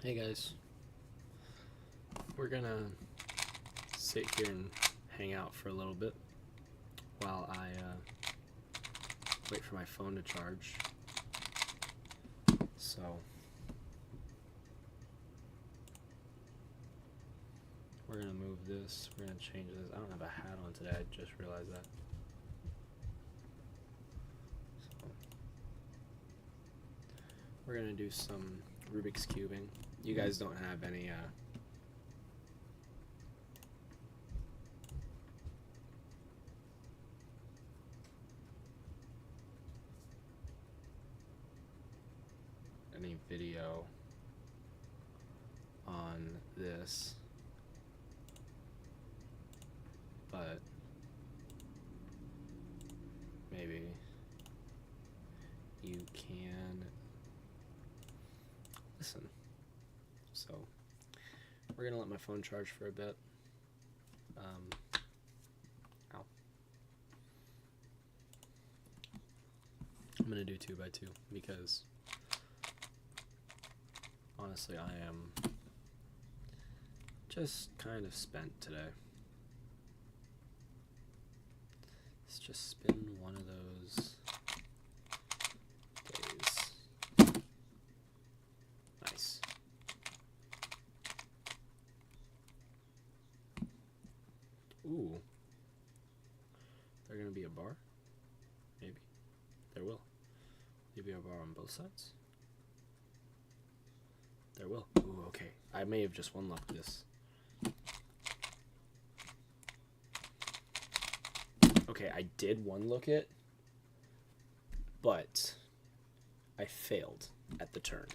Hey guys, we're gonna sit here and hang out for a little bit while I wait for my phone to charge. So we're gonna move this, we're gonna change this. I don't have a hat on today, I just realized that. So we're gonna do some Rubik's cubing. You guys don't have any video on this, but maybe you can listen. So we're gonna let my phone charge for a bit. Ow. I'm gonna do 2x2 because honestly I am just kind of spent today. It's just been one of those days. Nice. Ooh. There gonna be a bar? Maybe. There will. Maybe a bar on both sides? There will. Ooh, okay. I may have just one-lucked this. Okay, I did one-look it, but I failed at the turn.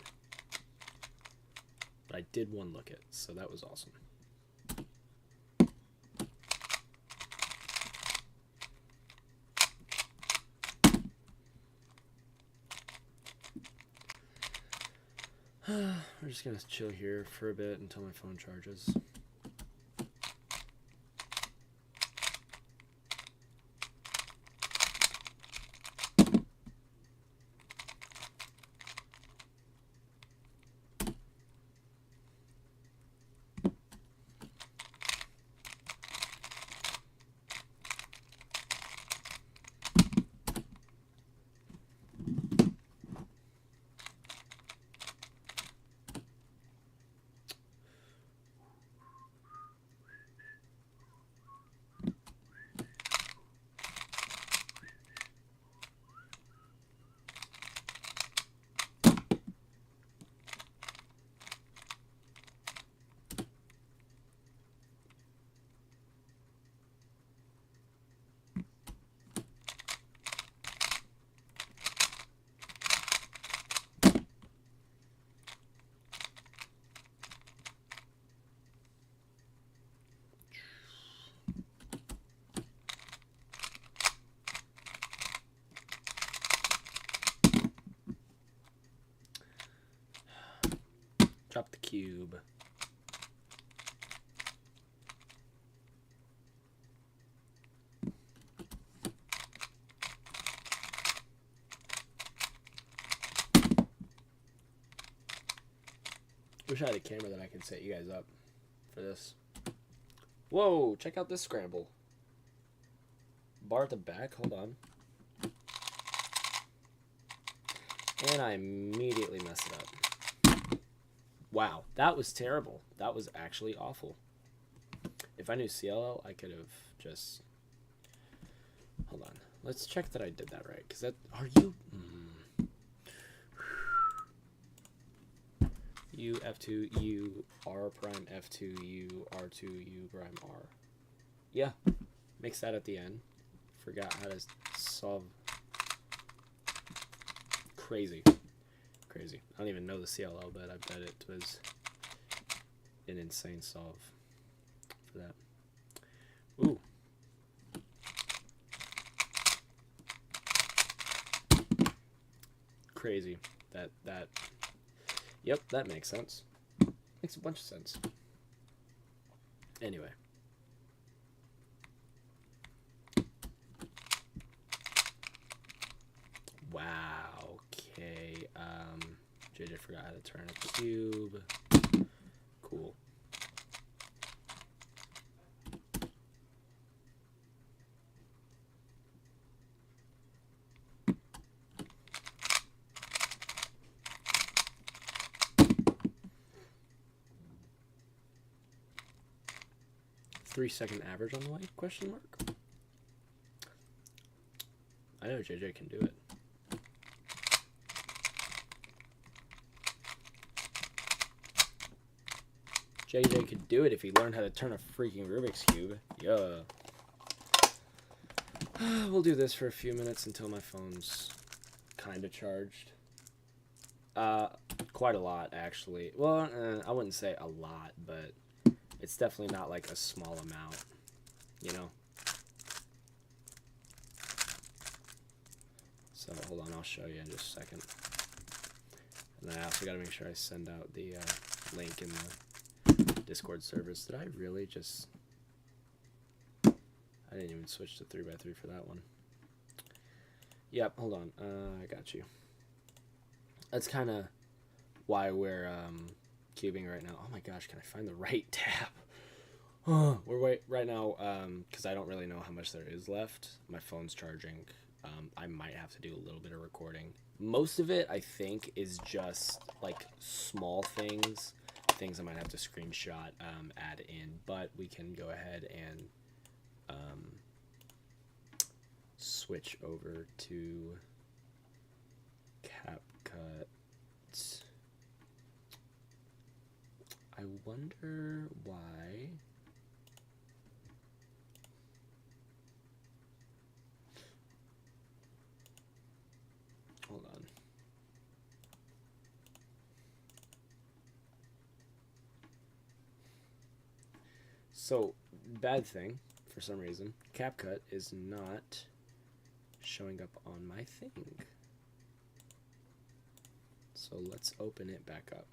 But I did one-look it, so that was awesome. We're just gonna chill here for a bit until my phone charges. Drop the cube. Wish I had a camera that I could set you guys up for this. Whoa, check out this scramble. Bar at the back, hold on. And I immediately messed it up. Wow, that was terrible. That was actually awful. If I knew CLL, I could have just... Hold on. Let's check that I did that right. Because that... Are you... U, F2, U, R prime, F2, U, R2, U prime, R. Yeah. Mix that at the end. Forgot how to solve... Crazy. Crazy. I don't even know the CLL, but I bet it was an insane solve for that. Ooh. Crazy. That. Yep, that makes sense. Makes a bunch of sense. Anyway. Wow. Okay. JJ forgot how to turn a cube. cool. Three-second average on the way? Question mark. I know JJ can do it. JJ could do it if he learned how to turn a freaking Rubik's Cube. Yeah. We'll do this for a few minutes until my phone's kind of charged. Quite a lot, actually. Well, I wouldn't say a lot, but it's definitely not like a small amount, you know? So, hold on, I'll show you in just a second. And then I also gotta make sure I send out the link in the Discord service. Did I really just... I didn't even switch to 3x3 for that one. Yep, hold on. I got you. That's kind of why we're cubing right now. Oh my gosh, can I find the right tab? We're right now, because I don't really know how much there is left. My phone's charging. I might have to do a little bit of recording. Most of it, I think, is just like small things I might have to screenshot, add in, but we can go ahead and switch over to CapCut. I wonder why. Hold on. So, bad thing, for some reason, CapCut is not showing up on my thing. So let's open it back up.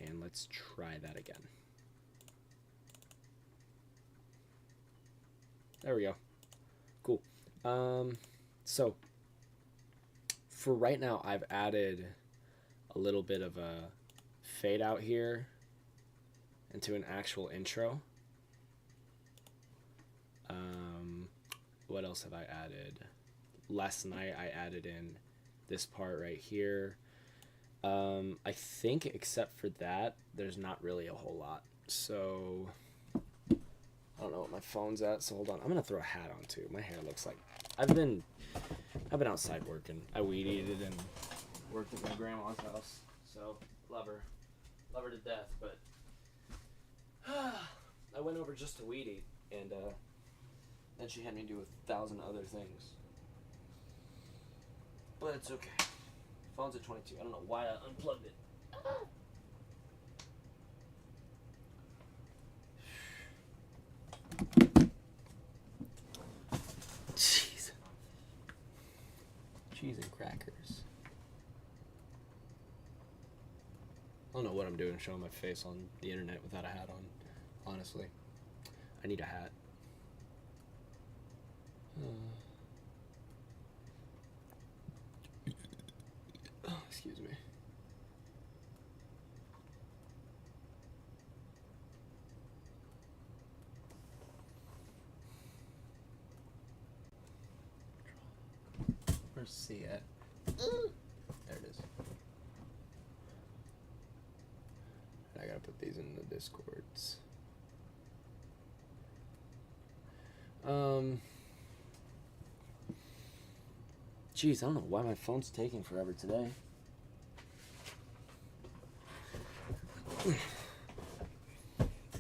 And let's try that again. There we go. Cool. So, for right now, I've added a little bit of a fade out here into an actual intro. What else have I added? Last night I added in this part right here. I think except for that, there's not really a whole lot. So I don't know what my phone's at, so hold on. I'm gonna throw a hat on too. My hair looks like I've been outside working. I weed eated and worked at my grandma's house. So love her to death, but I went over just to weed eat, and then she had me do 1,000 other things. But it's okay. Phone's at 22. I don't know why I unplugged it. Cheese and crackers. I don't know what I'm doing showing my face on the internet without a hat on, honestly. I need a hat. Oh, excuse me. Where's C at? There it is. I gotta put these in the Discords. Jeez, I don't know why my phone's taking forever today.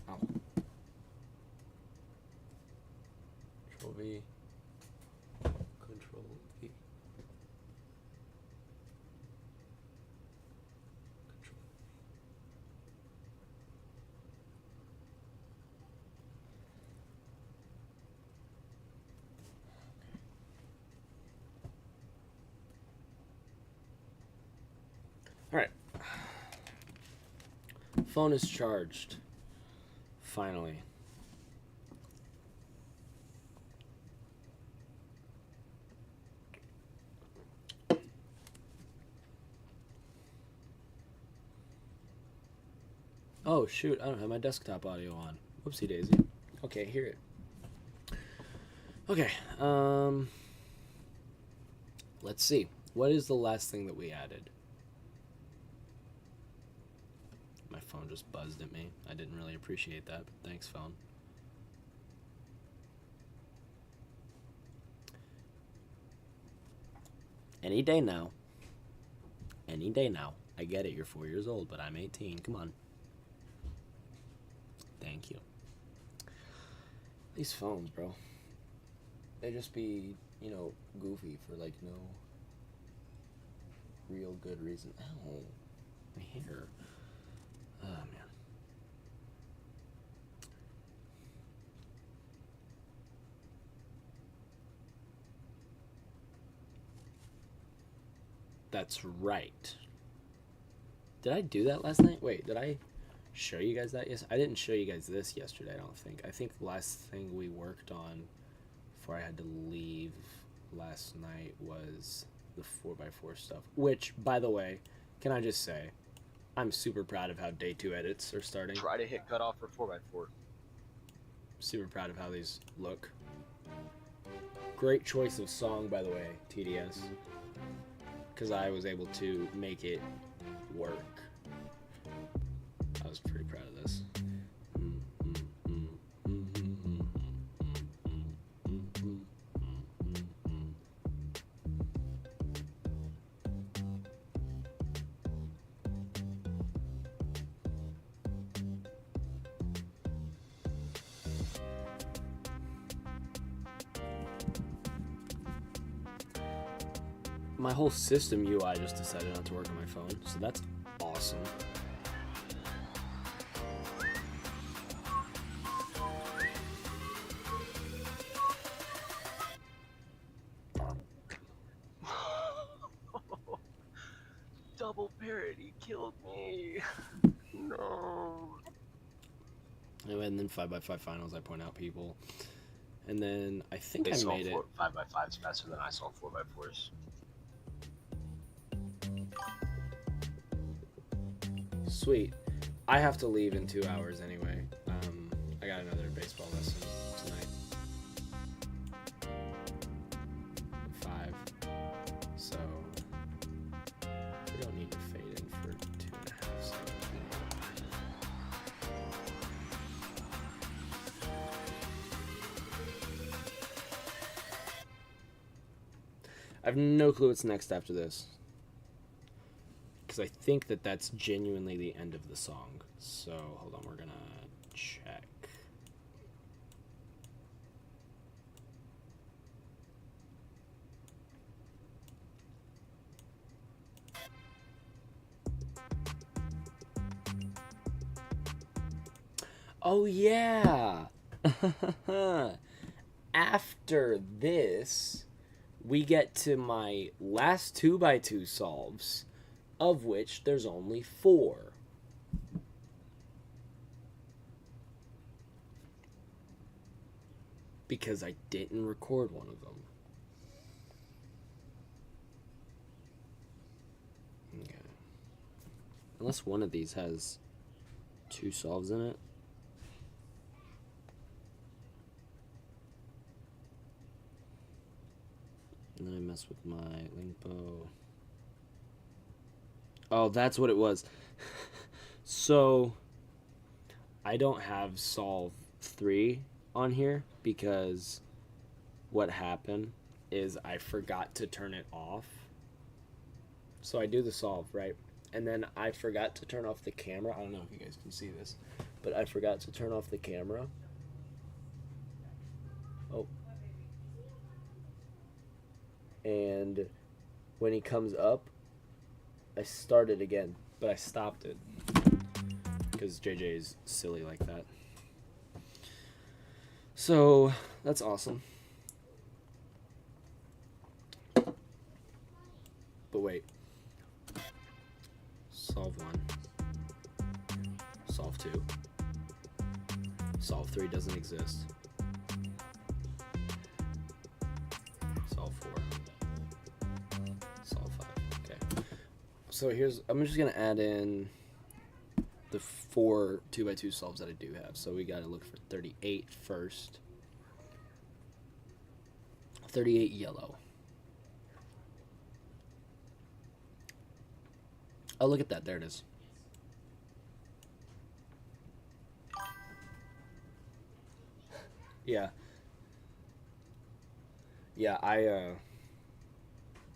Ow. Control V. Control V. Control. All right. Phone is charged. Finally. Oh, shoot. I don't have my desktop audio on. Whoopsie daisy. Okay, hear it. Okay. Let's see. What is the last thing that we added? My phone just buzzed at me. I didn't really appreciate that, but thanks, phone. Any day now. Any day now. I get it, you're 4 years old, but I'm 18. Come on. Thank you. These phones, bro. They just be, goofy for, like, no real good reason. Ow. My hair. Oh, man. That's right. Did I do that last night? Wait, did I show you guys that? Yes, I didn't show you guys this yesterday, I don't think. I think the last thing we worked on before I had to leave last night was the 4x4 stuff. Which, by the way, can I just say, I'm super proud of how day 2 edits are starting. Try to hit cutoff for 4x4. Super proud of how these look. Great choice of song, by the way, TDS. Because I was able to make it work. I was pretty proud of this. My whole system UI just decided not to work on my phone, so that's awesome. Double parody killed me. No. And then 5x5 finals, I point out people. And then I think They I saw made it. 5x5s faster than I saw 4x4s. Sweet. I have to leave in 2 hours anyway. I got another baseball lesson tonight. 5. So we don't need to fade in for 2.5 seconds. I have no clue what's next after this. Because I think that that's genuinely the end of the song. So, hold on, we're gonna check. Oh, yeah! After this, we get to my last 2x2 solves, of which there's only 4. Because I didn't record one of them. Okay. Unless one of these has 2 solves in it. And then I mess with my Lingpo. Oh, that's what it was. So, I don't have solve 3 on here because what happened is I forgot to turn it off. So I do the solve, right? And then I forgot to turn off the camera. I don't know if you guys can see this, but I forgot to turn off the camera. Oh. And when he comes up, I started again, but I stopped it because JJ is silly like that. So that's awesome. But wait. Solve 1. Solve 2. Solve 3 doesn't exist. Solve 4. Solve 5. Okay. So I'm just gonna add in the 4 2x2 solves that I do have. So we got to look for 38 first. 38 yellow. Oh, look at that. There it is. Yeah. Yeah, I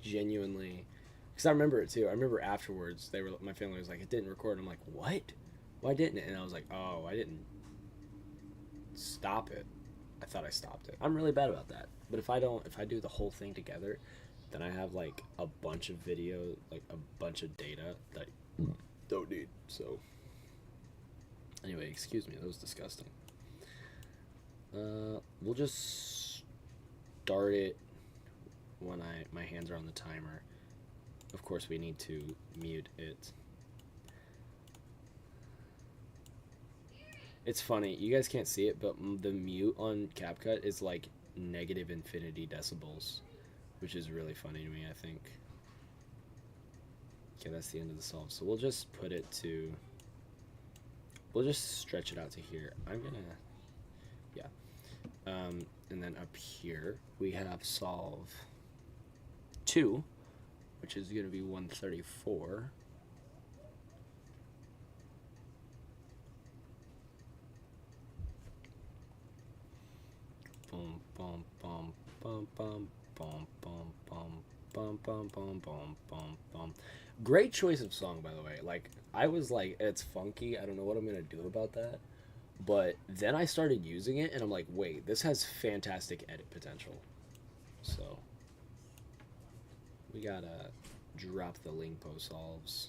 genuinely, because I remember it too. I remember afterwards, my family was like, it didn't record. I'm like, what? Why didn't it? And I was like, oh, I didn't stop it. I thought I stopped it. I'm really bad about that. But if I do the whole thing together, then I have like a bunch of video, like a bunch of data that I don't need. So anyway, excuse me, that was disgusting. We'll just start it when my hands are on the timer. Of course, we need to mute it. It's funny, you guys can't see it, but the mute on CapCut is like negative infinity decibels, which is really funny to me, I think. Okay, that's the end of the solve. So we'll just put it to, we'll just stretch it out to here. I'm gonna, yeah. And then up here, we have solve 2, which is gonna be 134. Boom, boom, boom, boom, boom, boom, boom, boom, boom, boom, boom, boom, boom, boom. Great choice of song, by the way. Like, I was like, it's funky. I don't know what I'm gonna do about that. But then I started using it, and I'm like, wait, this has fantastic edit potential. So we gotta drop the Lingpo solves.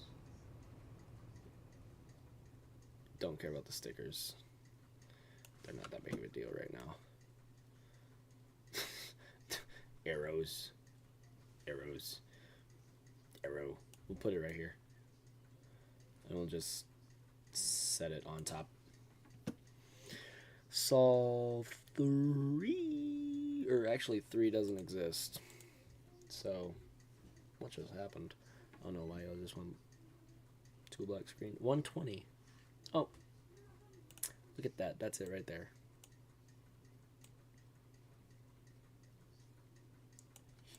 Don't care about the stickers. They're not that big of a deal right now. Arrows. Arrows. Arrow. We'll put it right here. And we'll just set it on top. Solve 3. Or actually, 3 doesn't exist. So, what just happened? Oh no, why I just went to a black screen. 120. Oh. Look at that. That's it right there.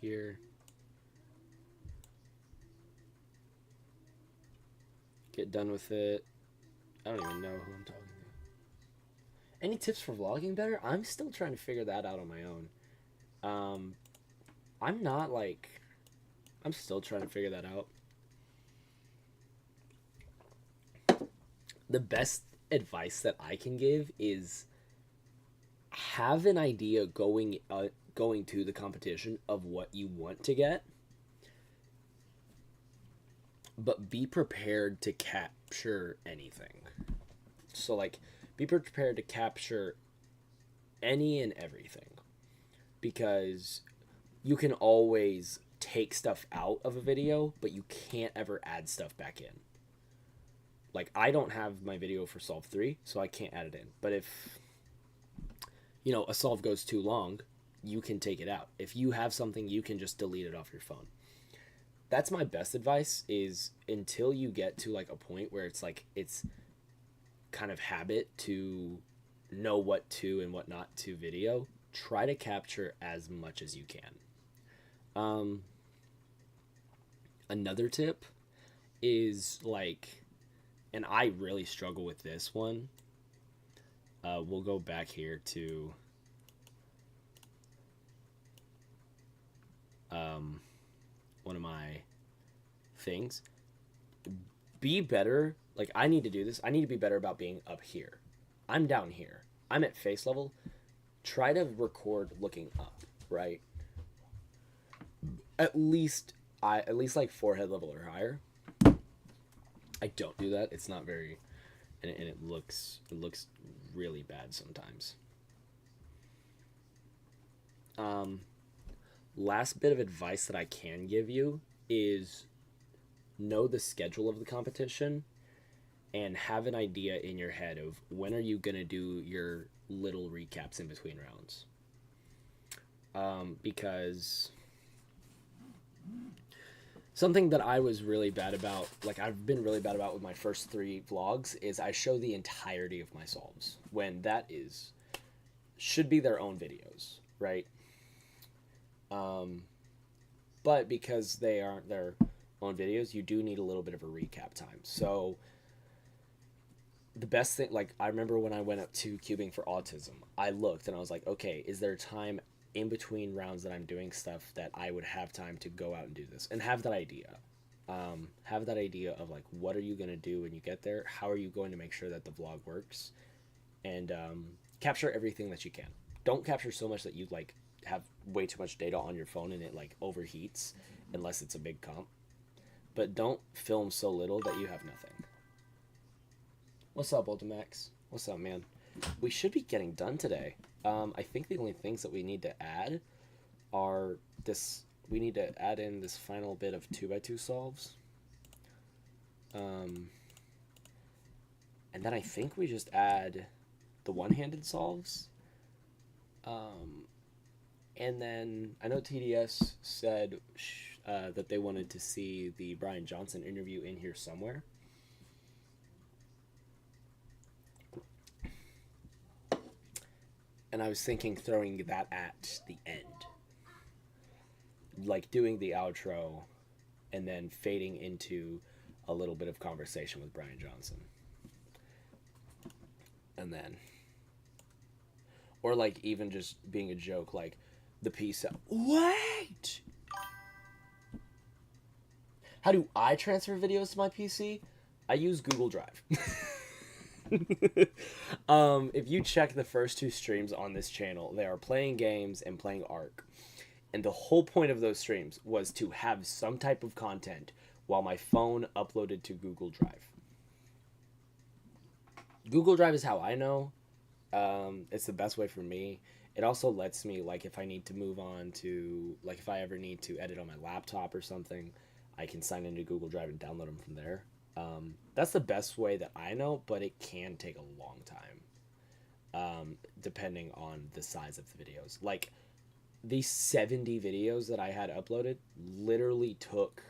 Here. Get done with it. I don't even know who I'm talking to. Any tips for vlogging better? I'm still trying to figure that out on my own. I'm not like, I'm still trying to figure that out. The best advice that I can give is have an idea going to the competition of what you want to get, but be prepared to capture anything. So like, be prepared to capture any and everything, because you can always take stuff out of a video, but you can't ever add stuff back in. Like, I don't have my video for solve 3, so I can't add it in. But if, you know, a solve goes too long, you can take it out. If you have something, you can just delete it off your phone. That's my best advice, is until you get to like a point where it's like, it's kind of habit to know what to and what not to video, try to capture as much as you can. Another tip is like, and I really struggle with this one. We'll go back here to one of my things. Be better. Like, I need to do this. I need to be better about being up here. I'm down here. I'm at face level. Try to record looking up, right? At least like forehead level or higher. I don't do that. It's not very, and it looks really bad sometimes. Last bit of advice that I can give you is know the schedule of the competition and have an idea in your head of when are you going to do your little recaps in between rounds. Because Something that I was really bad about, like I've been really bad about with my first 3 vlogs, is I show the entirety of my solves when that is should be their own videos, right? But because they aren't their own videos, you do need a little bit of a recap time. So the best thing, like I remember when I went up to cubing for autism, I looked and I was like, okay, is there time in between rounds that I'm doing stuff that I would have time to go out and do this and have that idea. Have that idea of like, what are you going to do when you get there? How are you going to make sure that the vlog works? And capture everything that you can. Don't capture so much that you like have way too much data on your phone and it like overheats unless it's a big comp. But don't film so little that you have nothing. What's up, Ultimax? What's up, man? We should be getting done today. I think the only things that we need to add are this. We need to add in this final bit of 2x2 solves. And then I think we just add the one-handed solves. And then I know TDS said that they wanted to see the Brian Johnson interview in here somewhere. And I was thinking throwing that at the end. Like doing the outro and then fading into a little bit of conversation with Brian Johnson. And then... Or like even just being a joke, like the piece of... Wait! How do I transfer videos to my PC? I use Google Drive. If you check the first 2 streams on this channel, they are playing games and playing Ark. And the whole point of those streams was to have some type of content while my phone uploaded to Google Drive. Google Drive is how I know. It's the best way for me. It also lets me, like, if I need to move on to, like, if I ever need to edit on my laptop or something, I can sign into Google Drive and download them from there. That's the best way that I know, but it can take a long time, depending on the size of the videos. Like, these 70 videos that I had uploaded literally took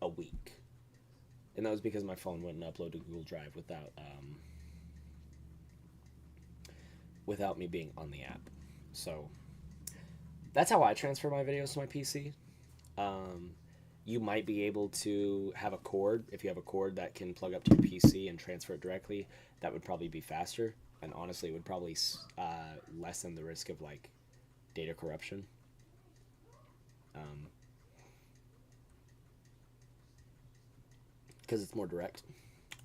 a week. And that was because my phone wouldn't upload to Google Drive without me being on the app. So, that's how I transfer my videos to my PC. You might be able to have a cord. If you have a cord that can plug up to your PC and transfer it directly, that would probably be faster. And honestly, it would probably lessen the risk of, like, data corruption. Because it's more direct.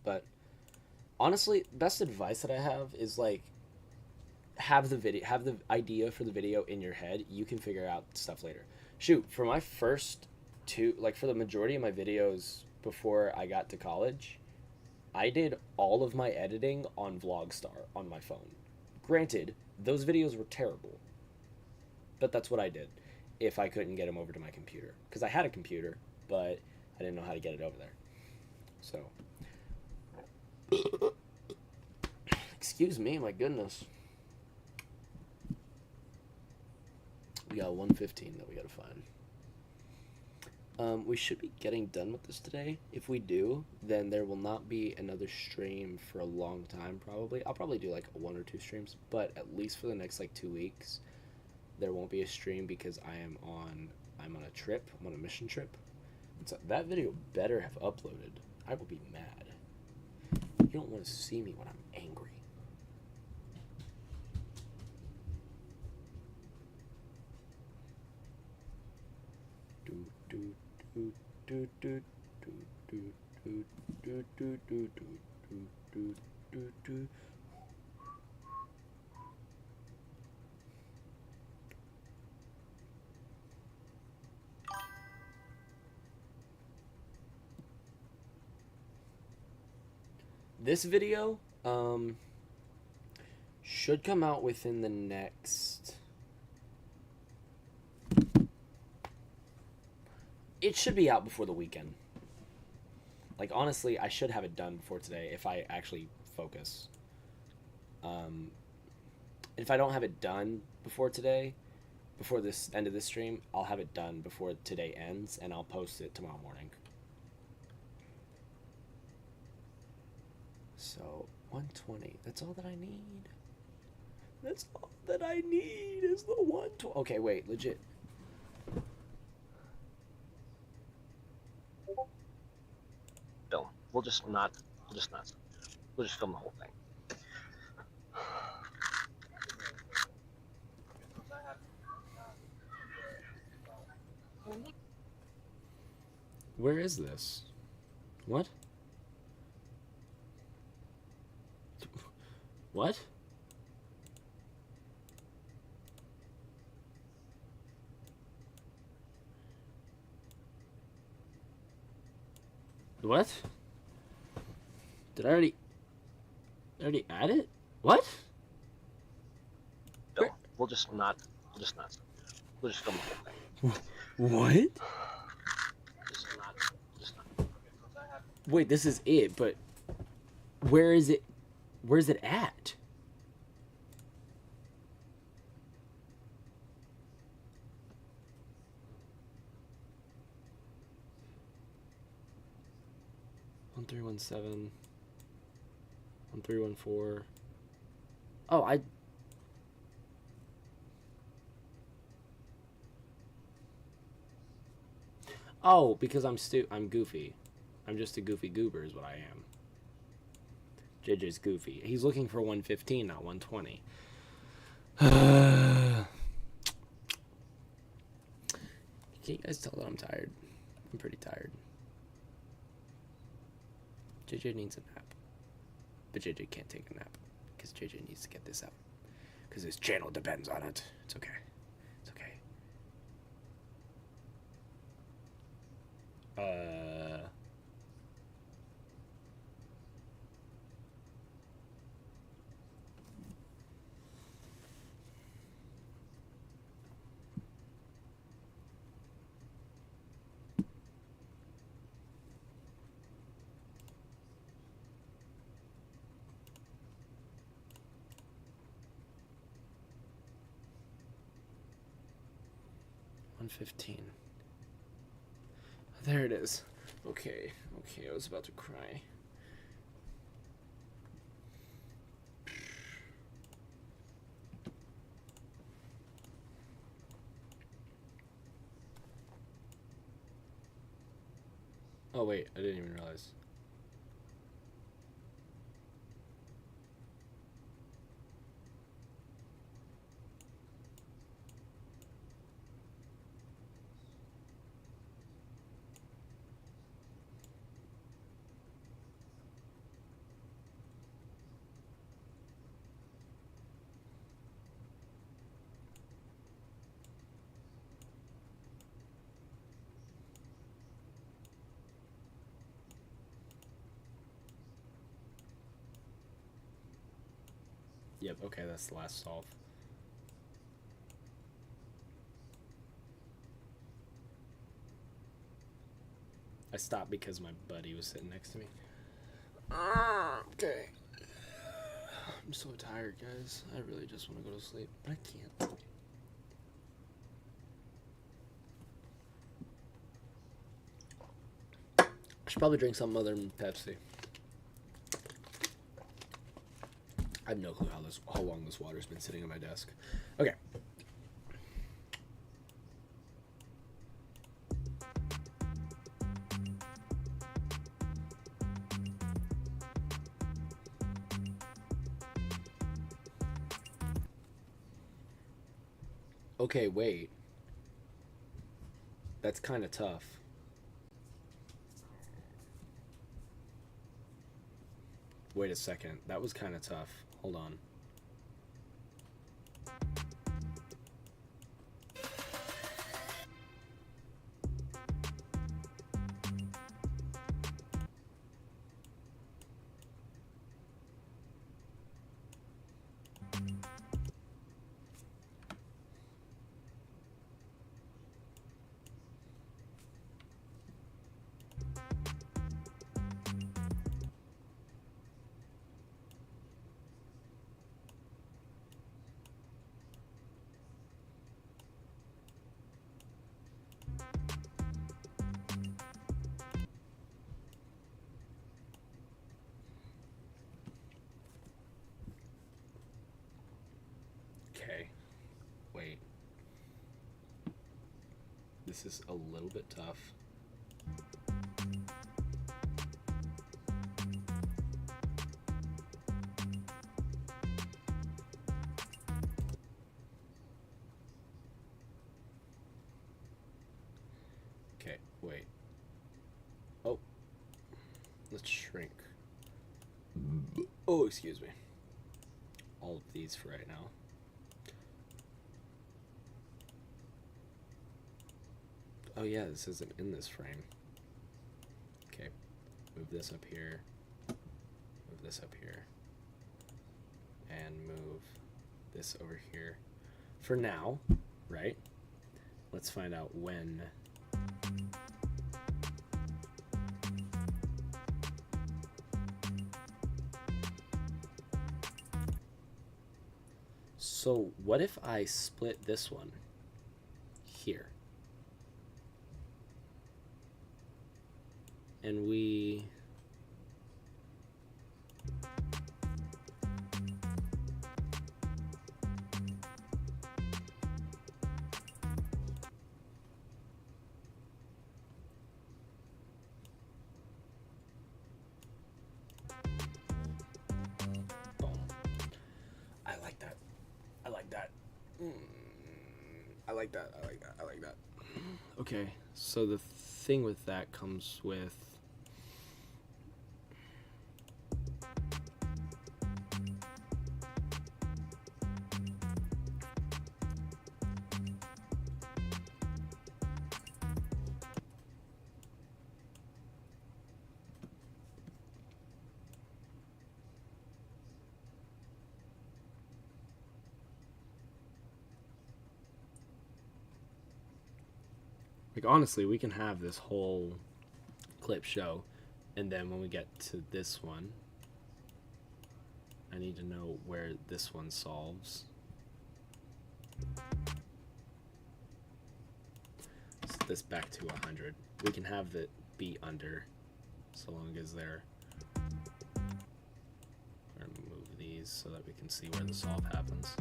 But honestly, best advice that I have is, like, have the idea for the video in your head. You can figure out stuff later. Shoot, for my first 2, like, for the majority of my videos before I got to college, I did all of my editing on Vlogstar on my phone. Granted, those videos were terrible, but that's what I did if I couldn't get them over to my computer. Because I had a computer, but I didn't know how to get it over there. So, excuse me, my goodness. We got 115 that we gotta find. We should be getting done with this today. If we do, then there will not be another stream for a long time, probably. I'll probably do like 1 or 2 streams, but at least for the next like 2 weeks, there won't be a stream because I'm on a trip. I'm on a mission trip. So that video better have uploaded. I will be mad. You don't want to see me when I'm angry. This video should come out within the next... It should be out before the weekend. Like, honestly, I should have it done before today if I actually focus. If I don't have it done before today, before this end of this stream. I'll have it done before today ends, and I'll post it tomorrow morning. So 120. That's all that I need. That's all that I need is the 120. Okay, wait, legit. Film. We'll just film the whole thing. Where is this? What? What? What? Did I already add it? What? Film. We'll just film the whole thing. What? Just not. Wait, this is it, but where is it? Where's it at? One 317 1314. Oh, Oh, because I'm goofy. I'm just a goofy goober is what I am. JJ's goofy. He's looking for 115, not 120. Can you guys tell that I'm tired? I'm pretty tired. JJ needs a nap. But JJ can't take a nap. Because JJ needs to get this out. Because his channel depends on it. It's okay. It's okay. 115. There it is. Okay, I was about to cry. Oh wait, I didn't even realize. Yep, okay, that's the last solve. I stopped because my buddy was sitting next to me. Okay. I'm so tired, guys. I really just want to go to sleep, but I can't. I should probably drink something other than Pepsi. I have no clue how long this water's been sitting on my desk. Okay. Okay, wait. That's kind of tough. Wait a second. That was kind of tough. Hold on. This is a little bit tough. Okay, wait. Oh, let's shrink. Oh, excuse me. All of these for right now. Oh yeah, this isn't in this frame. Okay, move this up here, move this up here, and move this over here. For now, right? Let's find out when. So what if I split this one here? And we boom. I like that. I like that. I like that. I like that. I like that. Okay, so the thing with that comes with like, honestly, we can have this whole clip show, and then when we get to this one, I need to know where this one solves. Set this back to 100. We can have it be under, so long as they're. We're gonna move these so that we can see where the solve happens.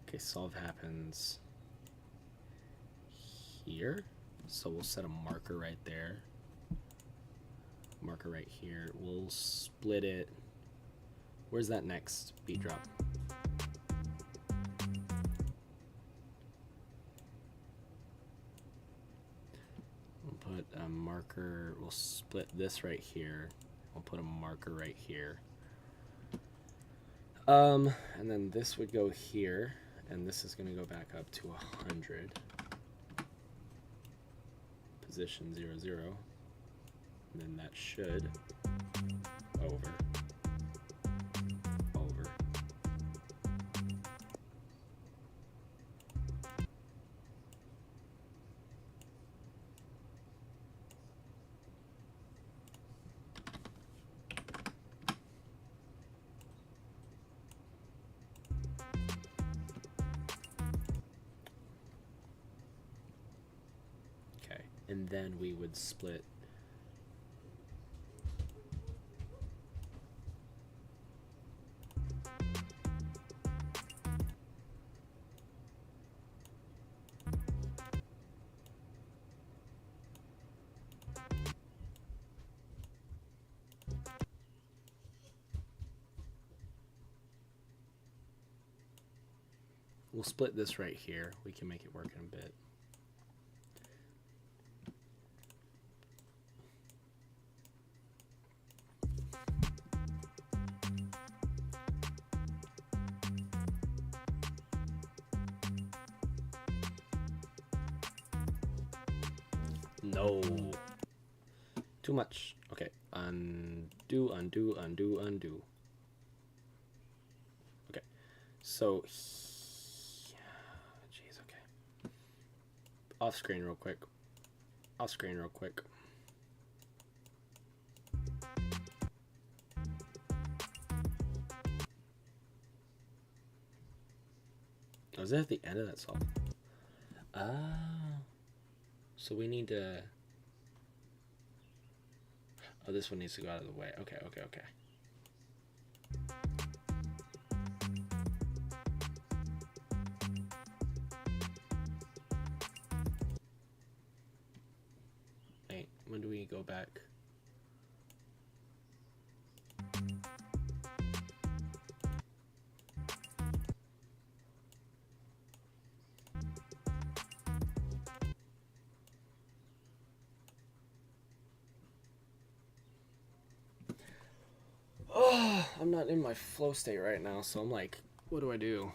Okay, solve happens here, so we'll set a marker right there, marker right here. We'll split it. Where's that next beat drop? We'll put a marker. We'll split this right here. We'll put a marker right here. And then this would go here, and this is going to go back up to 100. Position 0, 0. And then that should over. And then we would split we'll split this right here. We can make it work in a bit. No. Too much. Okay. Undo, undo, undo, undo. Okay. So, jeez, okay. Off screen real quick. Off screen real quick. Was it at the end of that song? So we need to. Oh, this one needs to go out of the way. Okay, okay, okay. Wait, when do we go back? Oh, I'm not in my flow state right now, so I'm like, what do I do?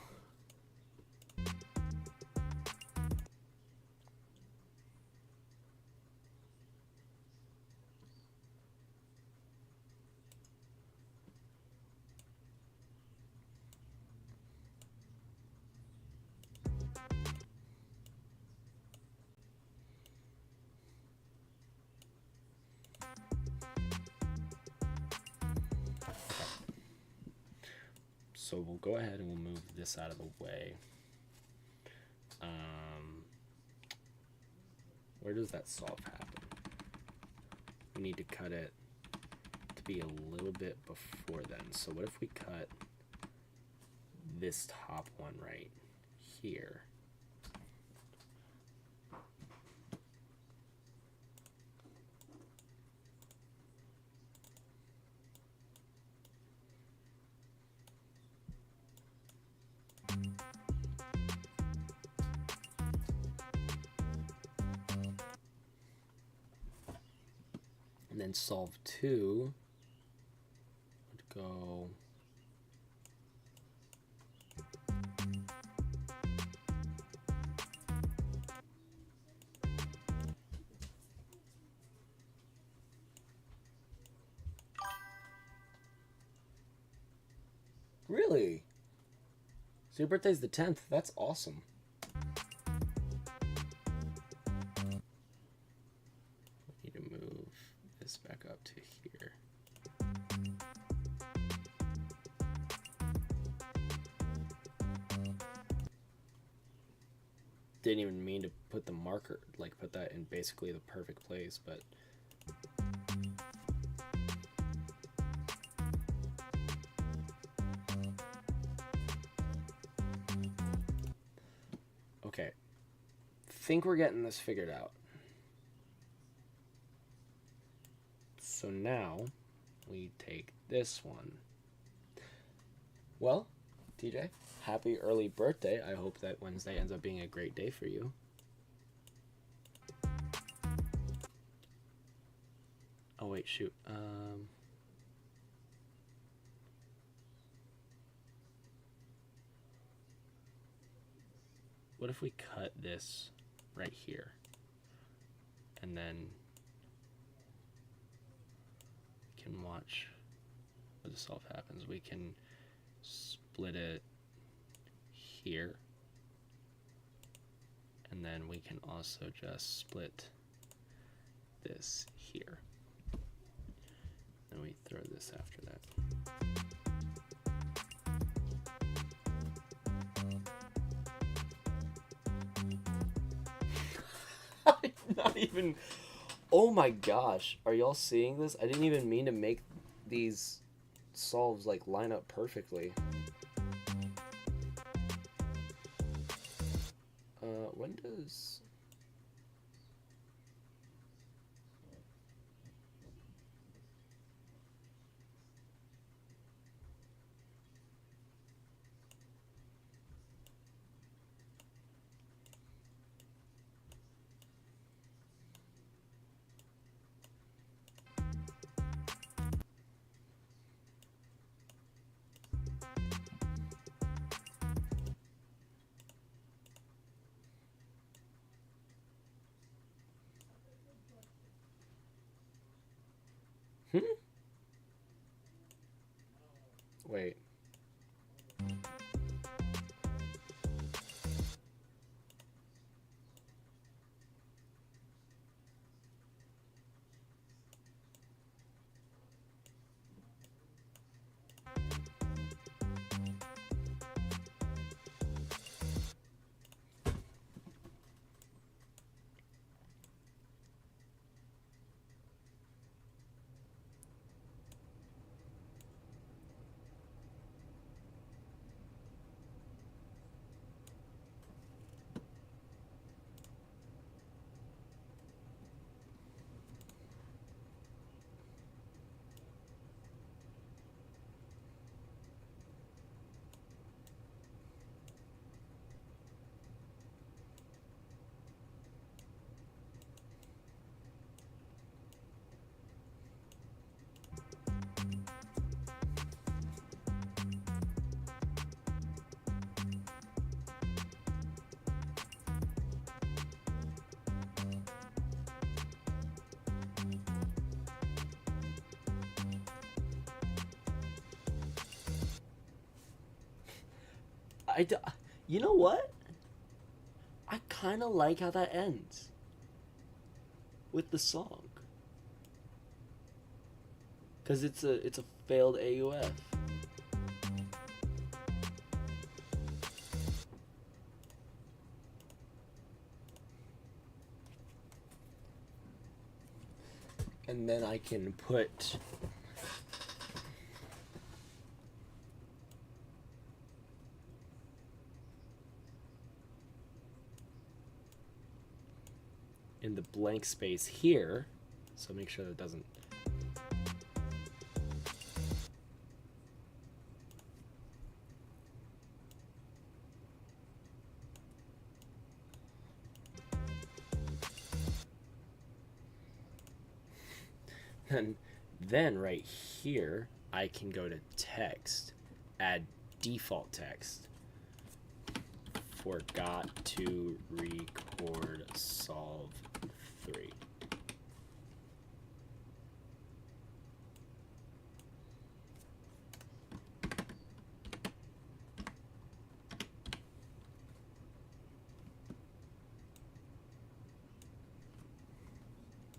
So we'll go ahead and we'll move this out of the way. Where does that solve happen? We need to cut it to be a little bit before then. So what if we cut this top one right here? And then solve 2 would go really? So your birthday's the 10th. That's awesome. We need to move this back up to here. Didn't even mean to put the marker, like put that in basically the perfect place, but okay. Think we're getting this figured out. So now we take this one. Well, TJ, happy early birthday. I hope that Wednesday ends up being a great day for you. Oh wait, shoot. What if we cut this right here? And then we can watch what the solve happens. We can split it here. And then we can also just split this here. And we throw this after that. Not even. Oh my gosh, are y'all seeing this? I didn't even mean to make these solves like line up perfectly. When does... You know what? I kind of like how that ends with the song, because it's a failed AUF. And then I can put in the blank space here, so make sure that it doesn't. And then right here, I can go to text, add default text. Forgot to record solve 3.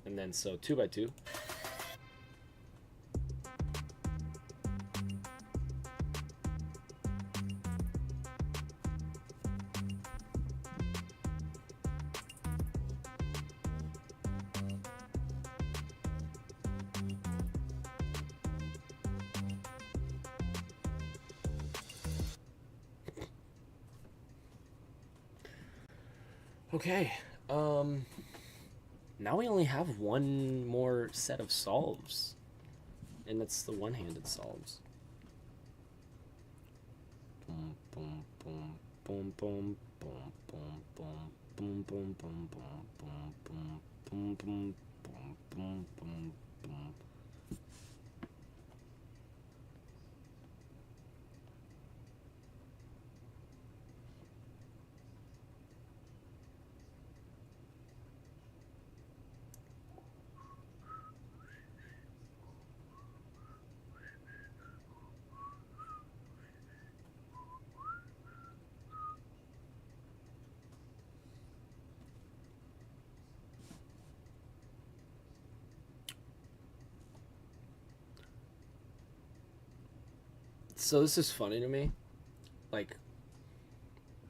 And then so 2 by 2. Okay, now we only have one more set of solves, and that's the one-handed solves. Boom, boom, boom, boom, boom, boom, boom, boom, boom, boom, boom, boom, boom, boom, boom, boom, boom, boom, boom. So this is funny to me. Like,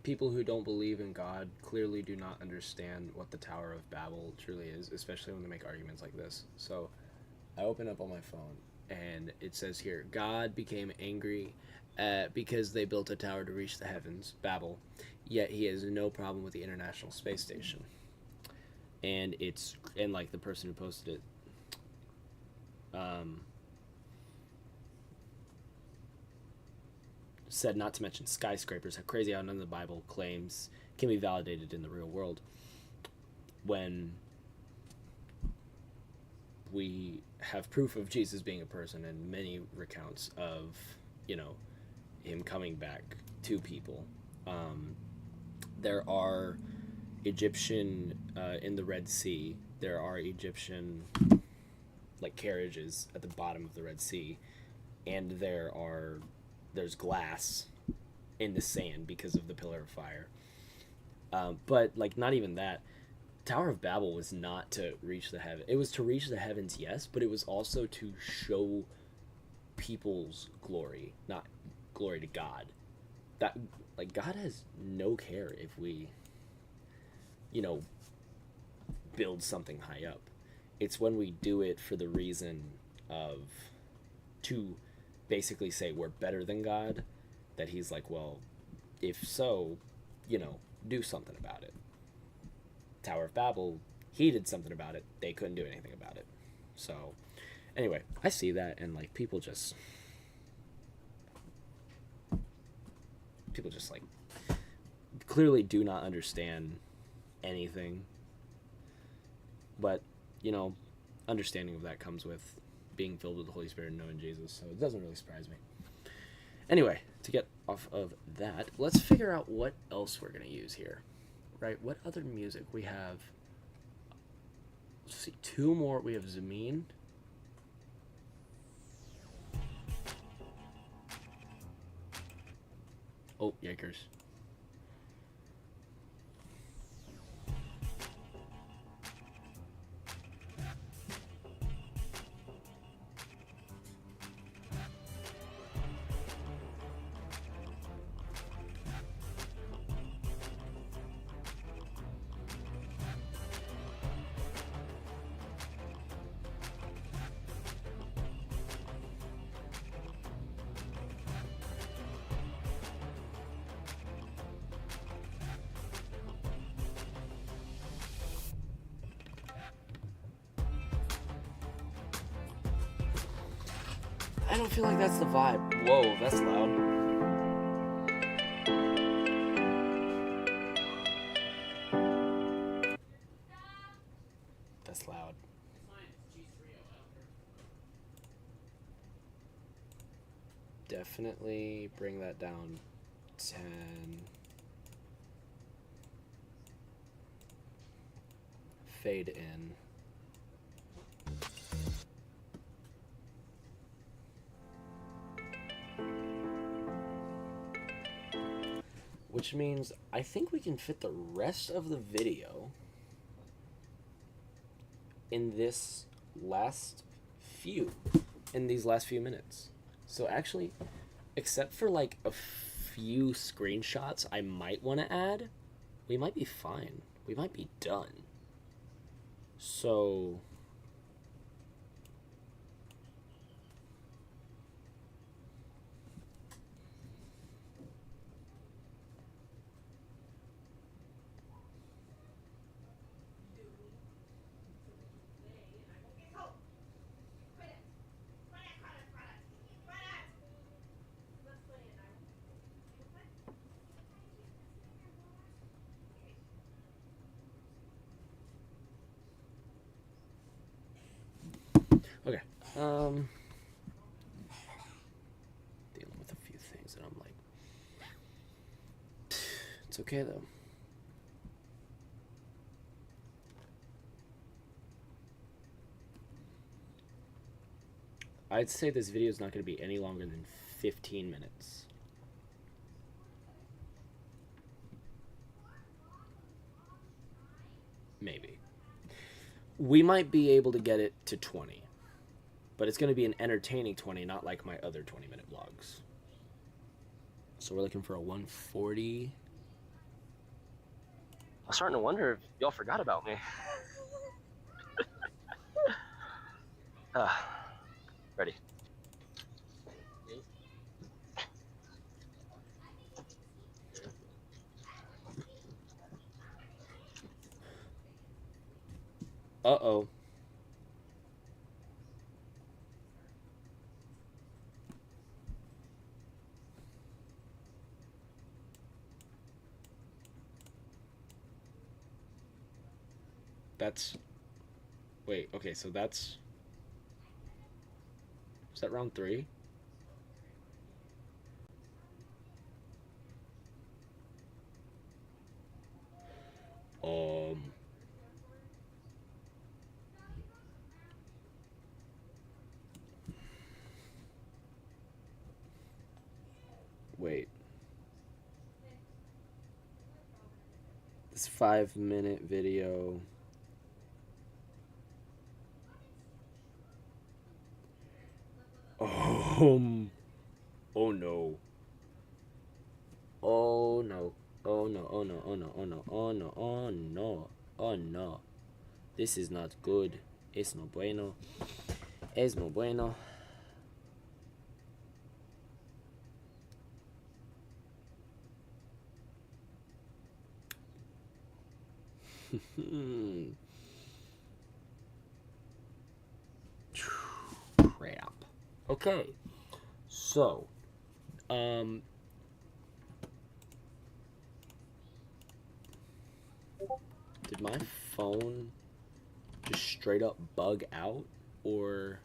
people who don't believe in God clearly do not understand what the Tower of Babel truly is, especially when they make arguments like this. So I open up on my phone, and it says here, God became angry because they built a tower to reach the heavens, Babel, yet he has no problem with the International Space Station. And like the person who posted it, said not to mention skyscrapers, how crazy how none of the Bible claims can be validated in the real world, when we have proof of Jesus being a person and many recounts of, him coming back to people. There are Egyptian, in the Red Sea, there are Egyptian, like, carriages at the bottom of the Red Sea, and there's glass in the sand because of the pillar of fire. But, like, not even that. Tower of Babel was not to reach the heaven. It was to reach the heavens, yes, but it was also to show people's glory, not glory to God. That, like, God has no care if we, build something high up. It's when we do it for the reason of, to basically say we're better than God, that he's like, well, if so, do something about it. Tower of Babel, he did something about it. They couldn't do anything about it. So, anyway, I see that, and, like, people just like, clearly do not understand anything. But, understanding of that comes with being filled with the Holy Spirit and knowing Jesus, so it doesn't really surprise me. Anyway, to get off of that, let's figure out what else we're going to use here. Right? What other music? We have, let's see, 2 more. We have Zameen. Oh, yikers. I don't feel like that's the vibe. Whoa, that's loud. That's loud. Definitely bring that down 10. Fade in. Which means I think we can fit the rest of the video in these last few minutes. So actually, except for like a few screenshots I might want to add, we might be fine. We might be done. So okay. Dealing with a few things and I'm like, it's okay though. I'd say this video is not going to be any longer than 15 minutes. Maybe. We might be able to get it to 20. But it's going to be an entertaining 20, not like my other 20-minute vlogs. So we're looking for a 140. I'm starting to wonder if y'all forgot about me. Ready. Uh-oh. That's... Wait, okay, so that's... Is that round 3? Wait. This 5-minute video... Oh no. Oh no. Oh no, oh no, oh no, oh no, oh no, oh no, oh no. This is not good. Es no bueno. Es no bueno. Crap. Okay. So, did my phone just straight up bug out, or...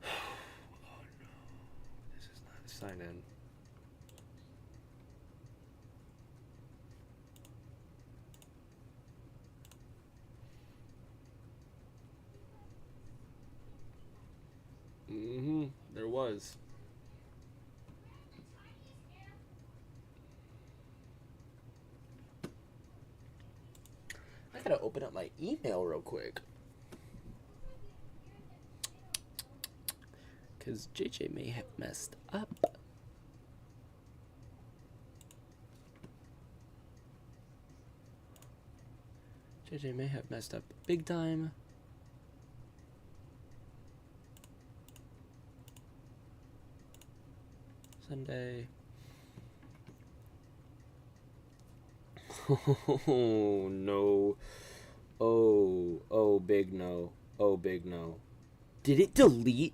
Oh no, this is not a sign in. There was. gotta open up my email real quick. Because JJ may have messed up. JJ may have messed up big time. Sunday. Oh, no. Oh, big no. Oh, big no. Did it delete?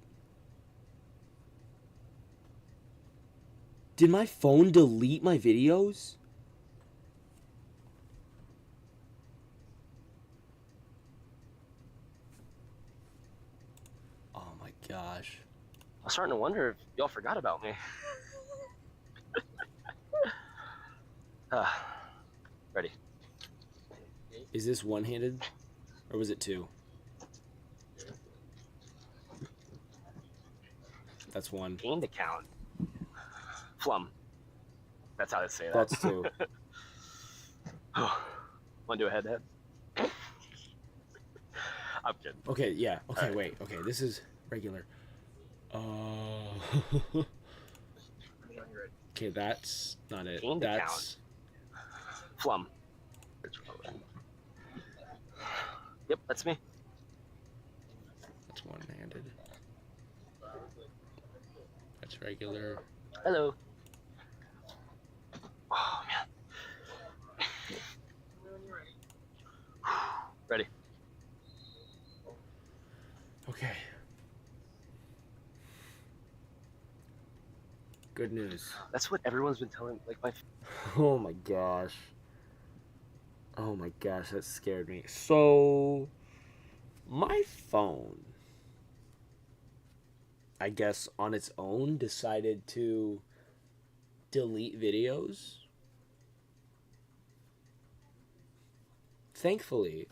Did my phone delete my videos? Oh my gosh. I'm starting to wonder if y'all forgot about me. Ready. Is this one-handed? Or was it two? That's one. Gained account. Flum. That's how to say that. That's two. Want to do a head-to-head? I'm kidding. Okay, yeah. Okay, Right. wait. Okay, this is regular. Okay, that's not it. Gained That's account. Flum. Yep, that's me. that's one-handed. That's regular. Hello. Oh, man. Ready. Okay. Good news. That's what everyone's been telling. Like my. Oh my gosh. Oh my gosh, that scared me. So, my phone, I guess on its own, decided to delete videos. Thankfully,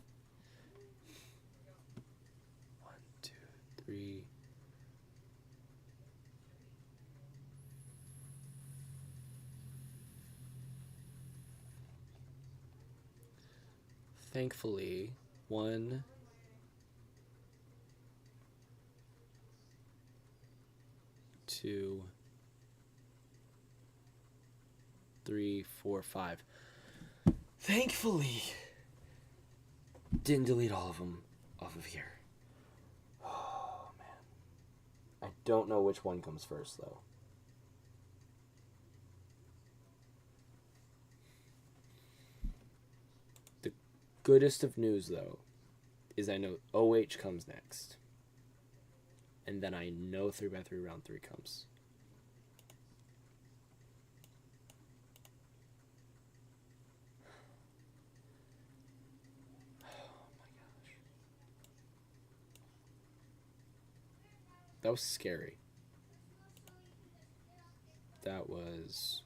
1, 2, 3. Thankfully, 1, 2, 3, 4, 5. Thankfully, didn't delete all of them off of here. Oh, man. I don't know which one comes first, though. The goodest of news, though, is I know OH comes next. And then I know 3x3 round 3 comes. That was scary. That was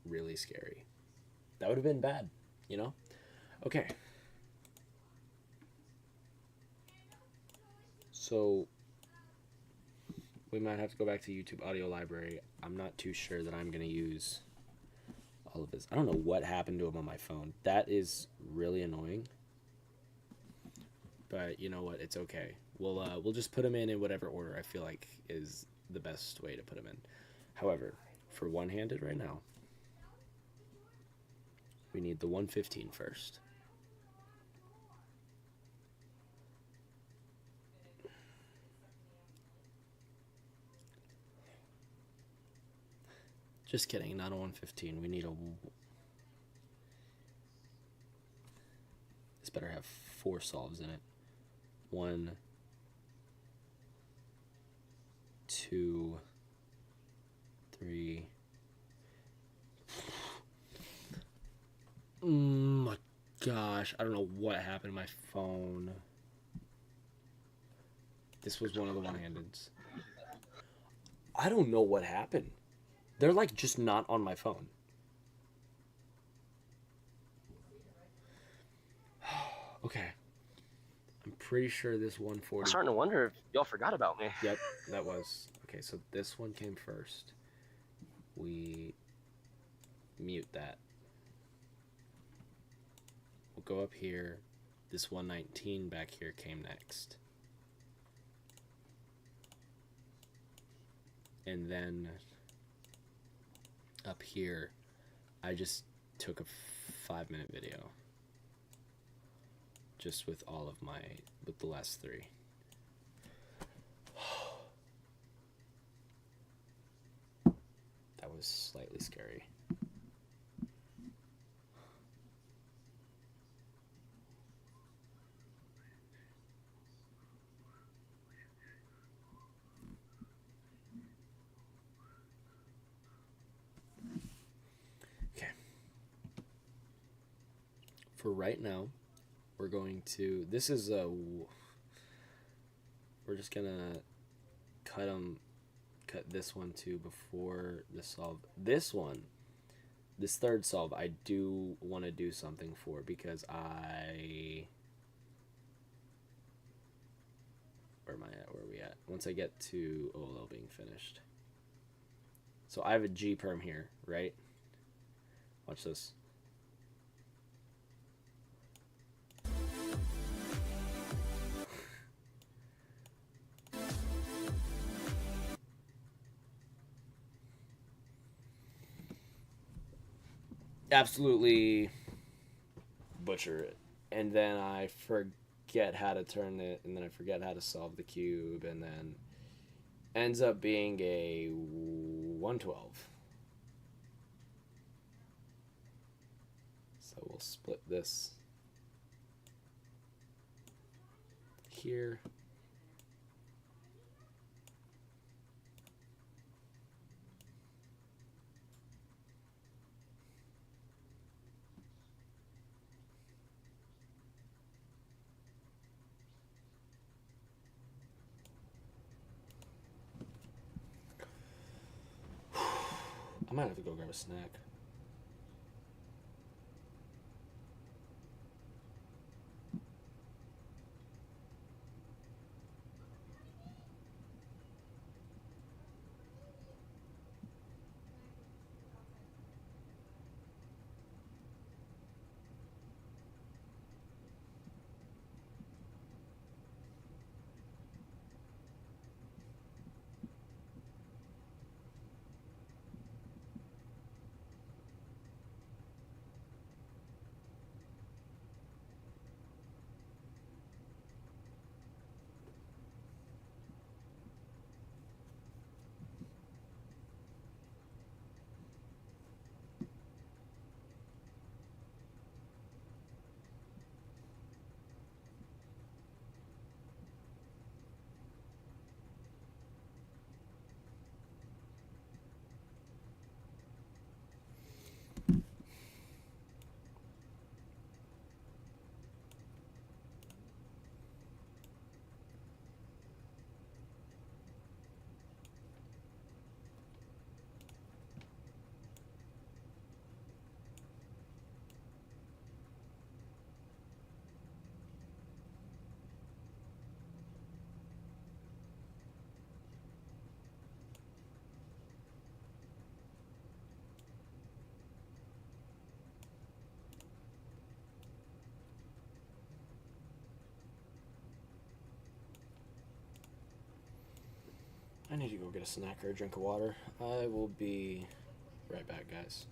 really scary. That would have been bad, you know? Okay. So, we might have to go back to YouTube Audio Library. I'm not too sure that I'm going to use all of this. I don't know what happened to him on my phone. That is really annoying. But you know what? It's okay. We'll just put them in whatever order I feel like is the best way to put them in. However, for one-handed right now, we need the 115 first. Just kidding, not a 115. We need a... This better have 4 solves in it. 1, 2, 3. Oh my gosh, I don't know what happened to my phone. This was one of the one-handeds. I don't know what happened. They're like just not on my phone. Okay. I'm pretty sure this 140... I'm starting to wonder if y'all forgot about me. Yep, that was. Okay, so this one came first. We mute that. We'll go up here. This 119 back here came next. And then up here, I just took a 5-minute video. Just with all of with the last 3. That was slightly scary. Okay. For right now, we're going to, we're just gonna cut this one too before the solve. This third solve, I do want to do something for, because where am I at? Where are we at? Once I get to OLL being finished. So I have a G perm here, right? Watch this. Absolutely butcher it. And then I forget how to turn it, and then I forget how to solve the cube, and then ends up being a 112. So we'll split this here. I might have to go grab a snack. I need to go get a snack or a drink of water. I will be right back, guys.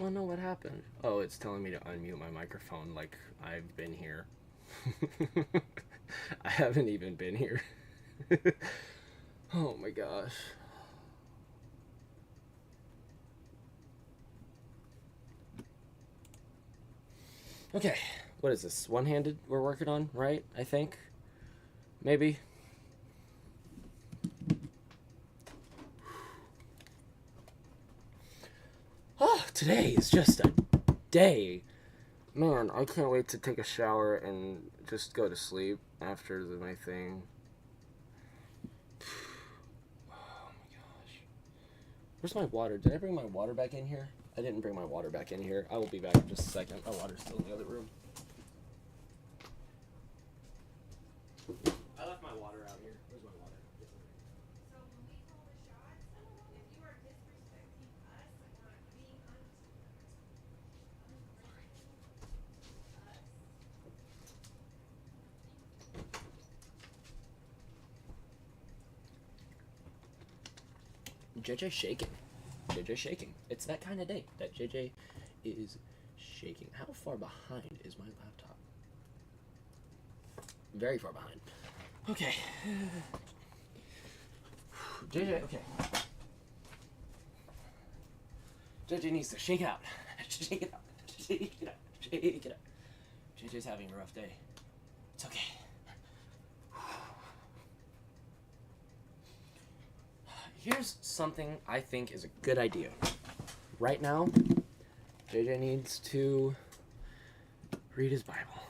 Oh no, what happened? Oh, it's telling me to unmute my microphone like I've been here. I haven't even been here. Oh my gosh. Okay, what is this? One-handed we're working on, right? I think. Maybe. Oh, today is just a day. Man, I can't wait to take a shower and just go to sleep after my thing. Oh my gosh. Where's my water? Did I bring my water back in here? I didn't bring my water back in here. I will be back in just a second. My water's still in the other room. I left my water out here. Where's my water? So when we call the shots, if you are disrespecting us and not being JJ shaking. JJ shaking. It's that kind of day that JJ is shaking. How far behind is my laptop? Very far behind. Okay. JJ, okay. JJ needs to shake out. Shake it out. Shake it out. Shake it out. JJ's having a rough day. It's okay. Here's something I think is a good idea. Right now, JJ needs to read his Bible.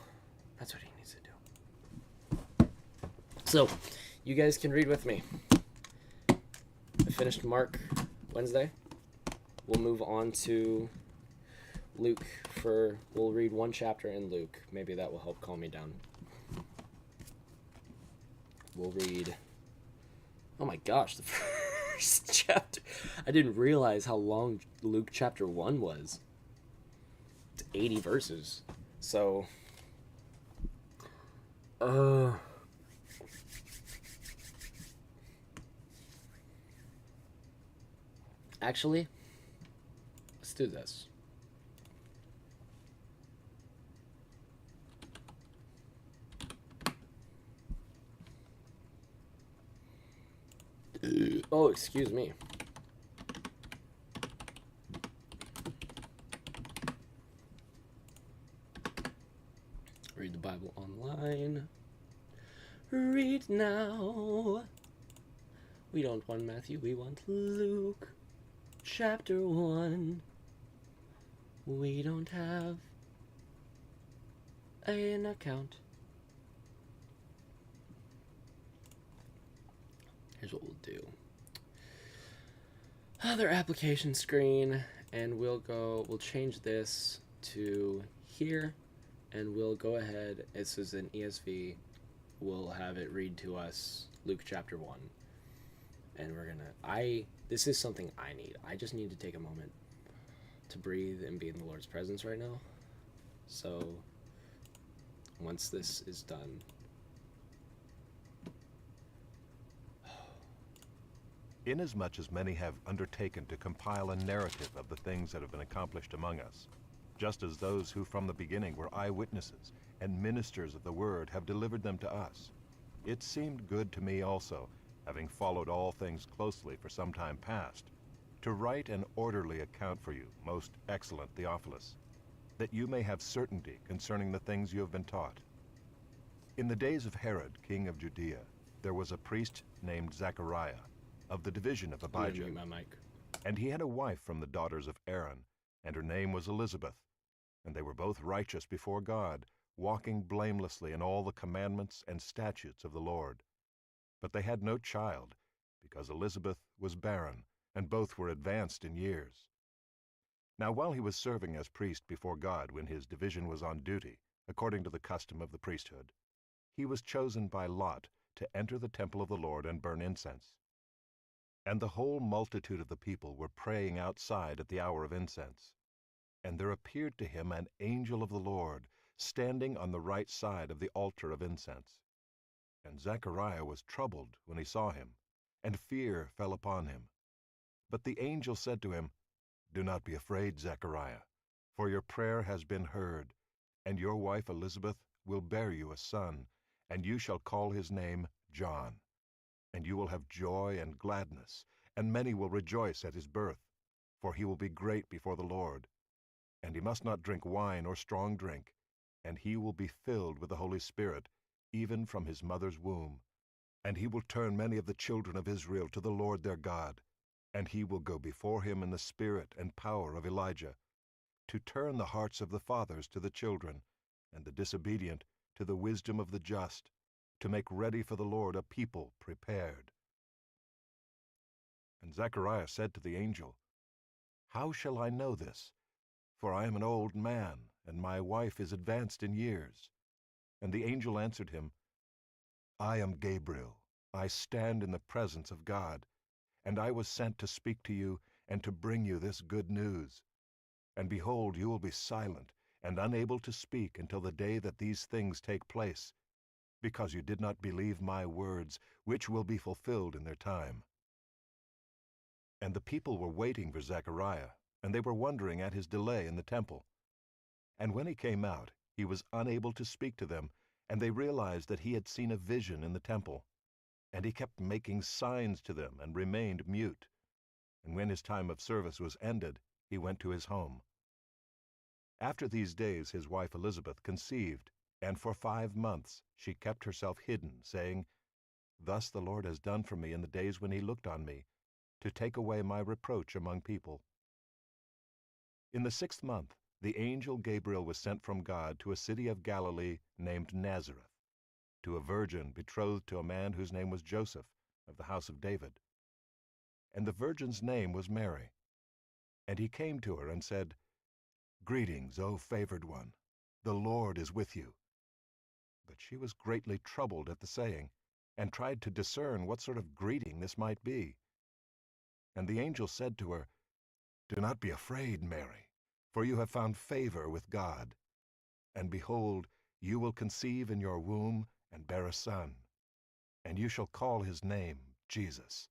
That's what he needs to do. So, you guys can read with me. I finished Mark Wednesday. We'll move on to Luke we'll read one chapter in Luke. Maybe that will help calm me down. We'll read, oh my gosh, the first chapter. I didn't realize how long Luke chapter 1 was. It's 80 verses. So, actually, let's do this. Oh, excuse me. Read the Bible online. Read now. We don't want Matthew, we want Luke. Chapter 1. We don't have an account. Here's what we'll do. Other application screen, and we'll change this to here, and we'll go ahead, this is an ESV, we'll have it read to us Luke chapter 1. And this is something I need. I just need to take a moment to breathe and be in the Lord's presence right now. So, once this is done, Inasmuch as many have undertaken to compile a narrative of the things that have been accomplished among us, just as those who from the beginning were eyewitnesses and ministers of the word have delivered them to us, it seemed good to me also, having followed all things closely for some time past, to write an orderly account for you, most excellent Theophilus, that you may have certainty concerning the things you have been taught. In the days of Herod, king of Judea, there was a priest named Zachariah, of the division of Abijah. mute my mic. And he had a wife from the daughters of Aaron, and her name was Elizabeth. And they were both righteous before God, walking blamelessly in all the commandments and statutes of the Lord. But they had no child, because Elizabeth was barren, and both were advanced in years. Now while he was serving as priest before God when his division was on duty, according to the custom of the priesthood, he was chosen by lot to enter the temple of the Lord and burn incense. And the whole multitude of the people were praying outside at the hour of incense. And there appeared to him an angel of the Lord, standing on the right side of the altar of incense. And Zechariah was troubled when he saw him, and fear fell upon him. But the angel said to him, Do not be afraid, Zechariah, for your prayer has been heard, and your wife Elizabeth will bear you a son, and you shall call his name John. And you will have joy and gladness, and many will rejoice at his birth, for he will be great before the Lord. And he must not drink wine or strong drink, and he will be filled with the Holy Spirit, even from his mother's womb. And he will turn many of the children of Israel to the Lord their God, and he will go before him in the spirit and power of Elijah, to turn the hearts of the fathers to the children, and the disobedient to the wisdom of the just, to make ready for the Lord a people prepared. And Zechariah said to the angel, How shall I know this? For I am an old man, and my wife is advanced in years. And the angel answered him, I am Gabriel. I stand in the presence of God, and I was sent to speak to you and to bring you this good news. And behold, you will be silent and unable to speak until the day that these things take place, because you did not believe my words, which will be fulfilled in their time. And the people were waiting for Zechariah, and they were wondering at his delay in the temple. And when he came out, he was unable to speak to them, and they realized that he had seen a vision in the temple. And he kept making signs to them and remained mute. And when his time of service was ended, he went to his home. After these days his wife Elizabeth conceived, and for 5 months she kept herself hidden, saying, Thus the Lord has done for me in the days when he looked on me, to take away my reproach among people. In the 6th month, the angel Gabriel was sent from God to a city of Galilee named Nazareth, to a virgin betrothed to a man whose name was Joseph, of the house of David. And the virgin's name was Mary. And he came to her and said, Greetings, O favored one, the Lord is with you. But she was greatly troubled at the saying, and tried to discern what sort of greeting this might be. And the angel said to her, Do not be afraid, Mary, for you have found favor with God. And behold, you will conceive in your womb and bear a son, and you shall call his name Jesus.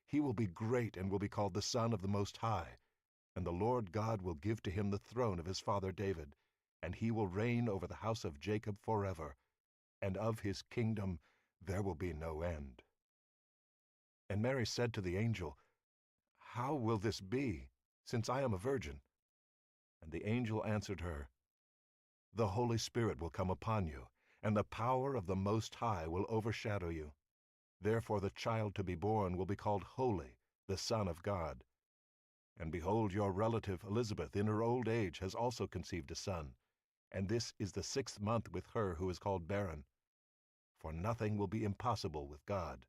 He will be great and will be called the Son of the Most High, and the Lord God will give to him the throne of his father David, and he will reign over the house of Jacob forever, and of his kingdom there will be no end. And Mary said to the angel, How will this be, since I am a virgin? And the angel answered her, The Holy Spirit will come upon you, and the power of the Most High will overshadow you. Therefore the child to be born will be called Holy, the Son of God. And behold, your relative Elizabeth in her old age has also conceived a son, and this is the 6th month with her who is called barren. For nothing will be impossible with God.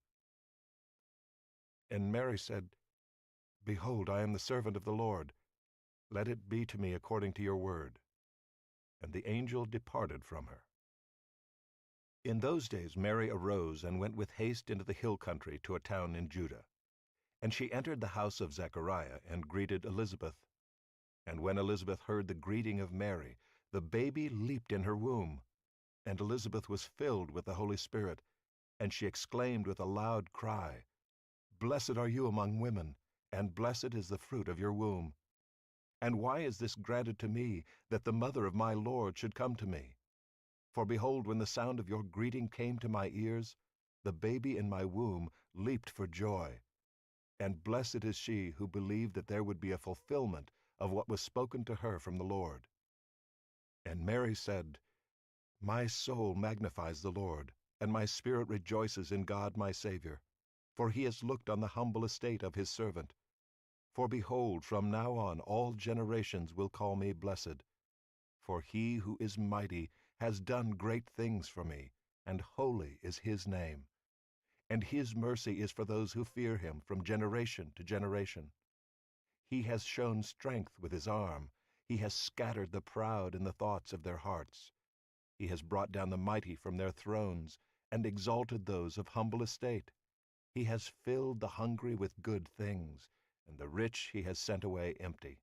And Mary said, Behold, I am the servant of the Lord. Let it be to me according to your word. And the angel departed from her. In those days Mary arose and went with haste into the hill country to a town in Judah. And she entered the house of Zechariah and greeted Elizabeth. And when Elizabeth heard the greeting of Mary, the baby leaped in her womb. And Elizabeth was filled with the Holy Spirit, and she exclaimed with a loud cry, Blessed are you among women, and blessed is the fruit of your womb. And why is this granted to me, that the mother of my Lord should come to me? For behold, when the sound of your greeting came to my ears, the baby in my womb leaped for joy. And blessed is she who believed that there would be a fulfillment of what was spoken to her from the Lord. And Mary said, My soul magnifies the Lord, and my spirit rejoices in God my Savior, for he has looked on the humble estate of his servant. For behold, from now on all generations will call me blessed. For he who is mighty has done great things for me, and holy is his name. And his mercy is for those who fear him from generation to generation. He has shown strength with his arm. He has scattered the proud in the thoughts of their hearts. He has brought down the mighty from their thrones, and exalted those of humble estate. He has filled the hungry with good things, and the rich he has sent away empty.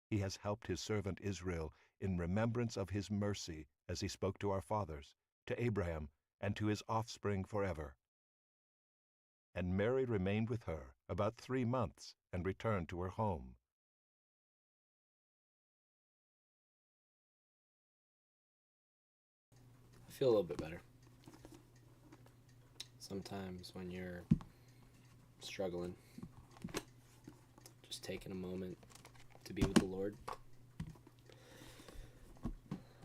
He has helped his servant Israel in remembrance of his mercy, as he spoke to our fathers, to Abraham, and to his offspring forever. And Mary remained with her about 3 months, and returned to her home. feel a little bit better. Sometimes when you're struggling, just taking a moment to be with the Lord.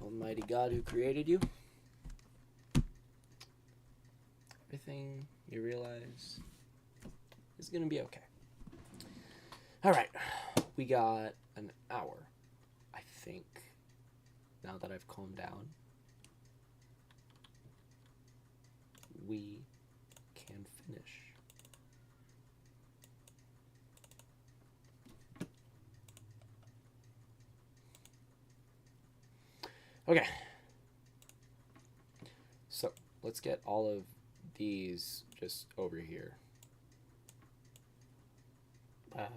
Almighty God who created you. Everything you realize is going to be okay. All right. We got an hour, I think, now that I've calmed down. We can finish. Okay. So let's get all of these just over here. Done.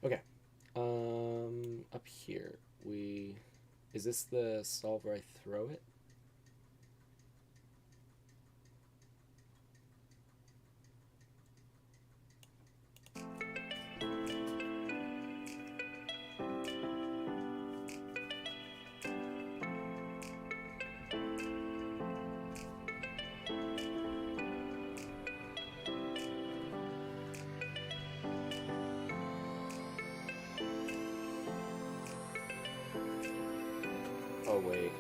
Okay. Up here, is this the solve where I throw it? Oh, wait.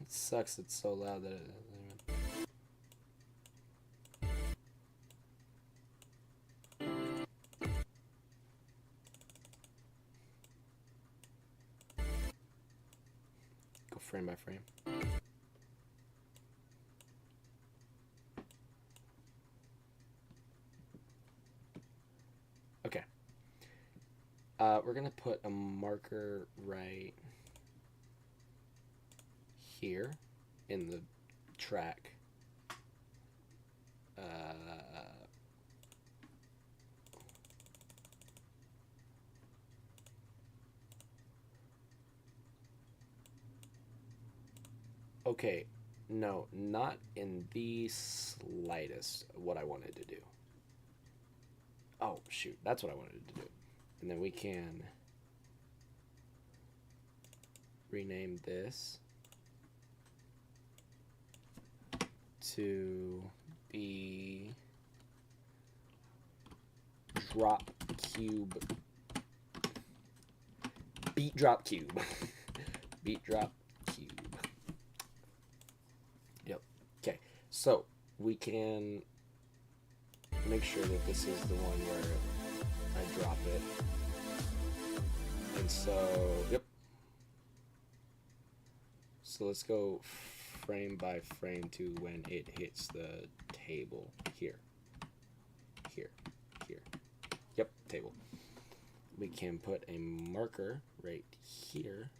It sucks it's so loud that it... Go frame by frame. Okay. We're gonna put a marker right here in the track. Okay, no, not in the slightest what I wanted to do. Oh, shoot, that's what I wanted to do. And then we can rename this to be drop cube, beat drop cube, beat drop cube. Yep. Okay. So we can make sure that this is the one where I drop it. And so, yep. So let's go frame by frame to when it hits the table. Here. Here. Here. Yep, table. We can put a marker right here.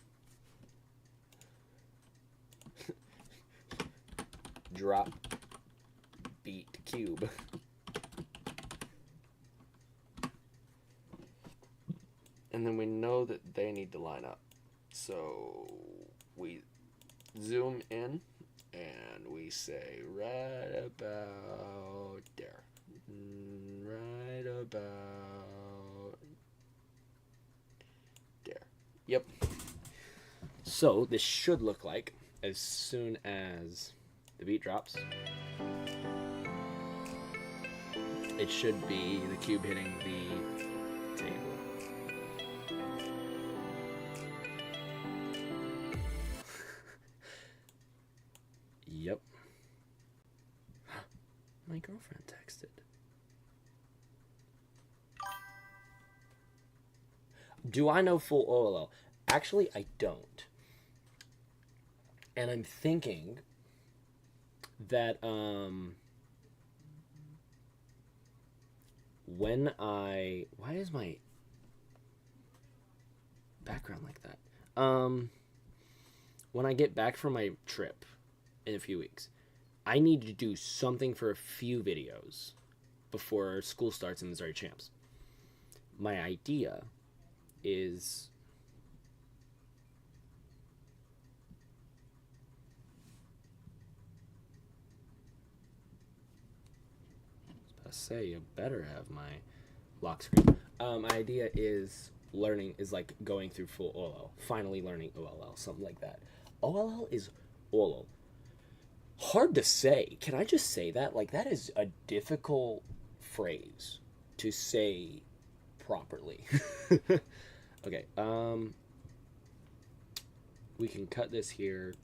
Drop beat cube. And then we know that they need to line up. So we zoom in and we say right about there. Right about there. Yep. So this should look like as soon as the beat drops, it should be the cube hitting the table. Yep. My girlfriend texted. Do I know full OLL? Actually, I don't. And I'm thinking that why is my background like that? When I get back from my trip in a few weeks, I need to do something for a few videos before school starts in Missouri Champs. My idea is I say you better have my lock screen. My idea is like going through full OLL, finally learning OLL, something like that. OLL is OLL. Hard to say. Can I just say that? Like, that is a difficult phrase to say properly. Okay, we can cut this here.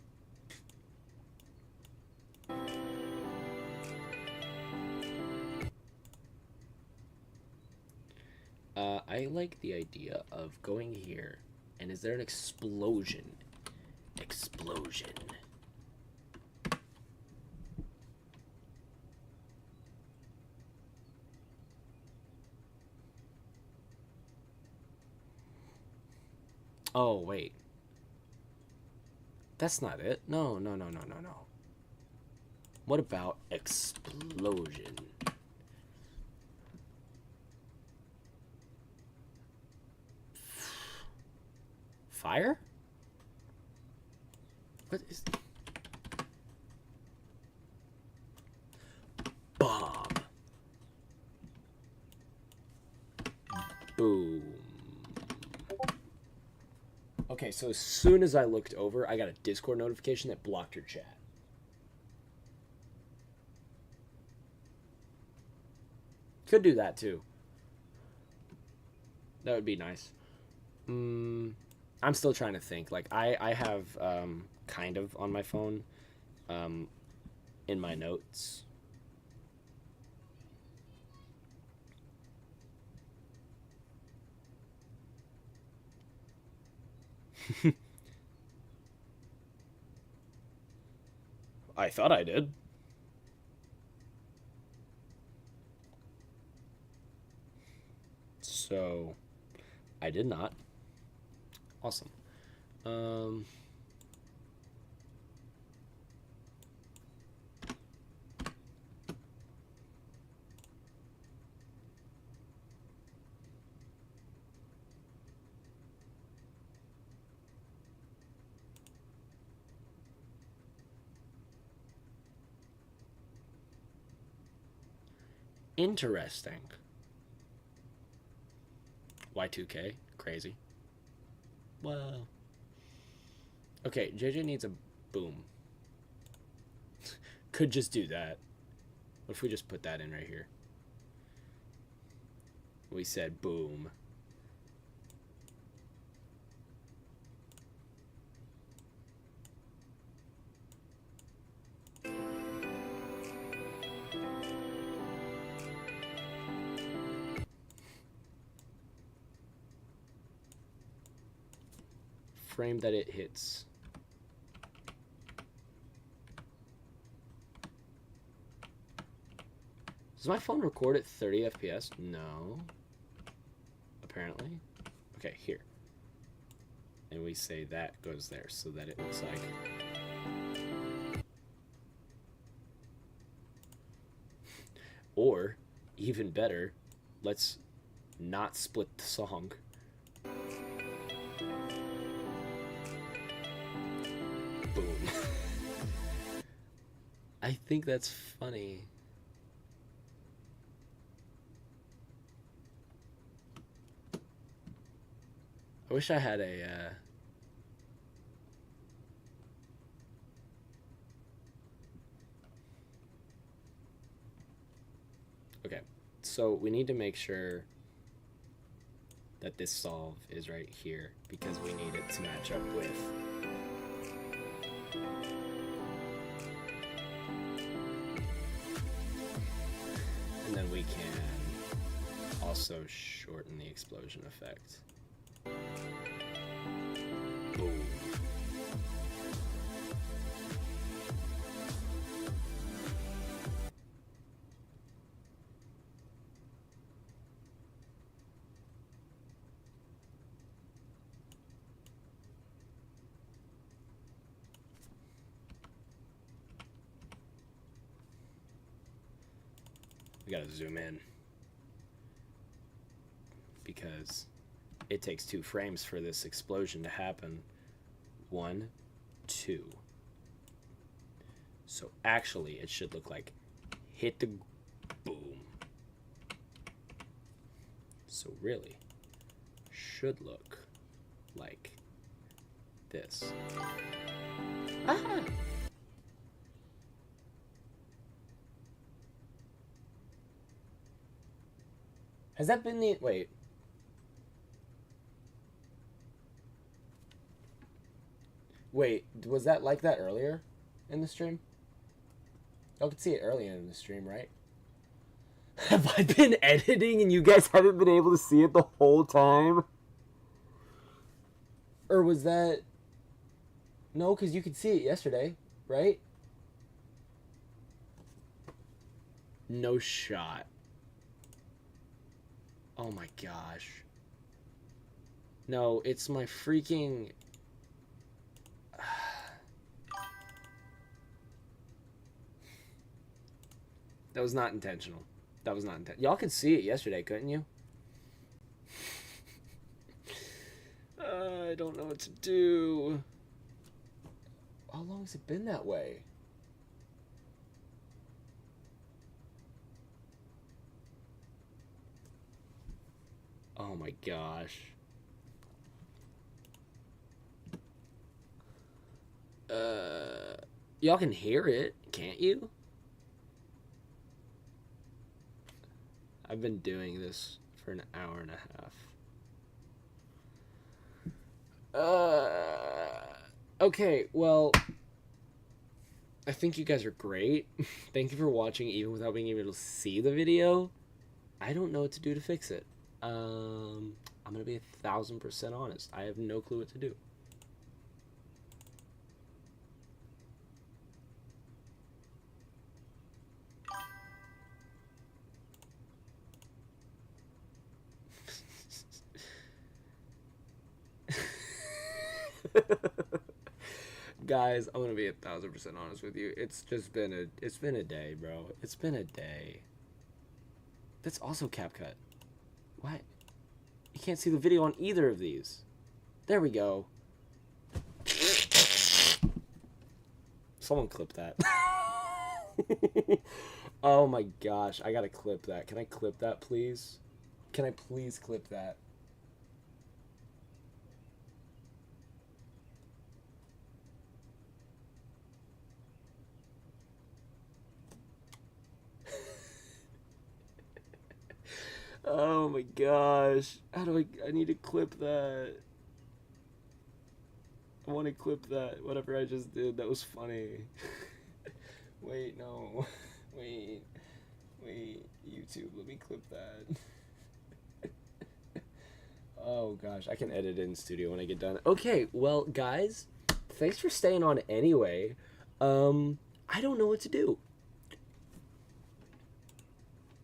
I like the idea of going here, and is there an explosion? Explosion. Oh, wait. That's not it. No. What about explosion? Fire? What is... Bomb. Boom. Okay, so as soon as I looked over, I got a Discord notification that blocked your chat. Could do that too. That would be nice. I'm still trying to think. Like, I have kind of on my phone in my notes. I thought I did. So, I did not. Awesome. Interesting. Y2K? Crazy. Well. Okay, JJ needs a boom. Could just do that. What if we just put that in right here? We said boom. Frame that it hits. Does my phone record at 30 FPS? No. Apparently. Okay, here. And we say that goes there so that it looks like... Or, even better, let's not split the song. Boom. I think that's funny. I wish I had a, Okay, so we need to make sure that this solve is right here because we need it to match up with... And then we can also shorten the explosion effect. Boom. We gotta zoom in. Because it takes 2 frames for this explosion to happen. 1, 2. So actually, it should look like hit the boom. So really, should look like this. Ah! Has that been the... Wait. Wait, was that like that earlier in the stream? Y'all could see it earlier in the stream, right? Have I been editing and you guys haven't been able to see it the whole time? Or was that... No, because you could see it yesterday, right? No shot. Oh my gosh. No, it's my freaking... That was not intentional. That was not intentional. Y'all could see it yesterday, couldn't you? I don't know what to do. How long has it been that way? Oh my gosh. Y'all can hear it, can't you? I've been doing this for an hour and a half. Okay, well, I think you guys are great. Thank you for watching even without being able to see the video. I don't know what to do to fix it. I'm gonna be 1000% honest. I have no clue what to do. Guys, I'm gonna be 1000% honest with you. It's been a day, bro. It's been a day. That's also CapCut. What? You can't see the video on either of these. There we go. Someone clip that. Oh my gosh, I gotta clip that. Can I clip that, please? Can I please clip that? Oh my gosh. How do I need to clip that. I want to clip that. Whatever I just did. That was funny. Wait, no. Wait. YouTube, let me clip that. Oh gosh, I can edit it in studio when I get done. Okay, well guys, thanks for staying on anyway. I don't know what to do.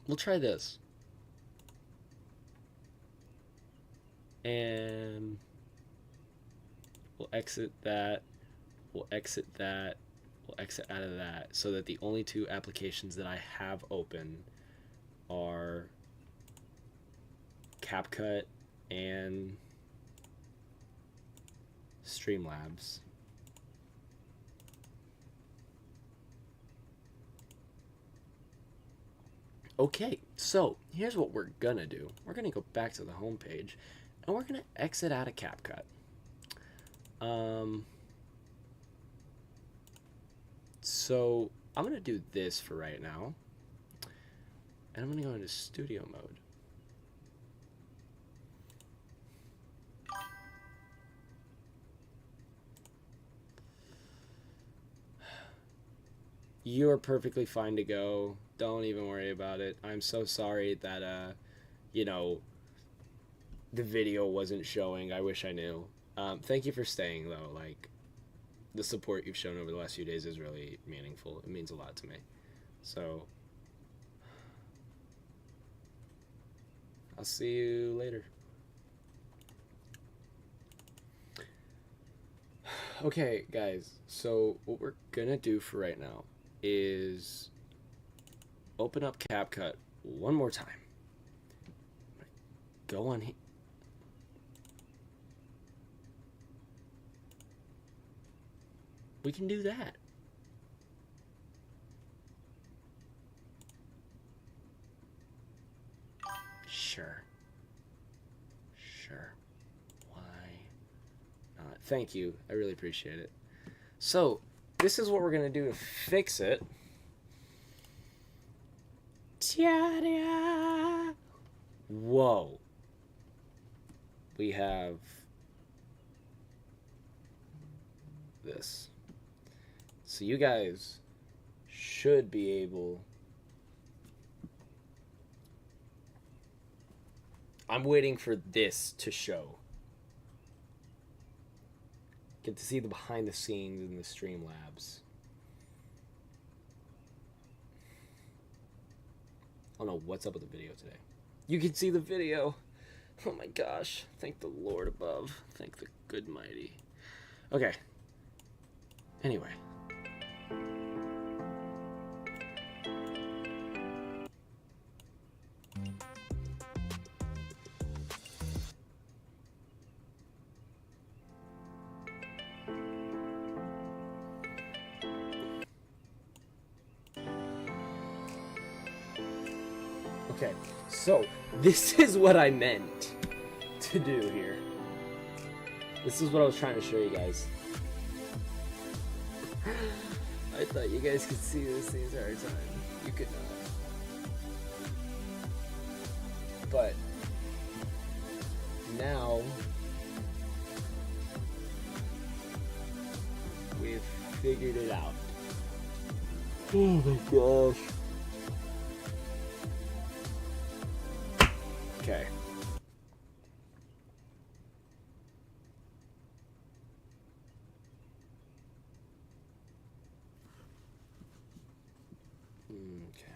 We'll try this. And we'll exit that. We'll exit that. We'll exit out of that so that the only 2 applications that I have open are CapCut and Streamlabs. Okay, so here's what we're gonna do. We're gonna go back to the home page and we're gonna exit out of CapCut. So I'm gonna do this for right now, and I'm gonna go into studio mode. You are perfectly fine to go. Don't even worry about it. I'm so sorry that you know, the video wasn't showing. I wish I knew. Thank you for staying though. Like, the support you've shown over the last few days is really meaningful. It means a lot to me. So I'll see you later. Okay, guys. So what we're gonna do for right now is open up CapCut one more time. Go on here. We can do that. Sure. Sure. Why not? Thank you. I really appreciate it. So, this is what we're going to do to fix it. Ta-da! Whoa. We have this. So you guys should be able... I'm waiting for this to show. Get to see the behind the scenes in the Streamlabs. I don't know what's up with the video today. You can see the video. Oh my gosh. Thank the Lord above. Thank the good mighty. Okay. Anyway. Okay, so this is what I meant to do here. This is what I was trying to show you guys. I thought you guys could see this the entire time. You could not. But now we've figured it out. Oh my gosh. Okay. Okay.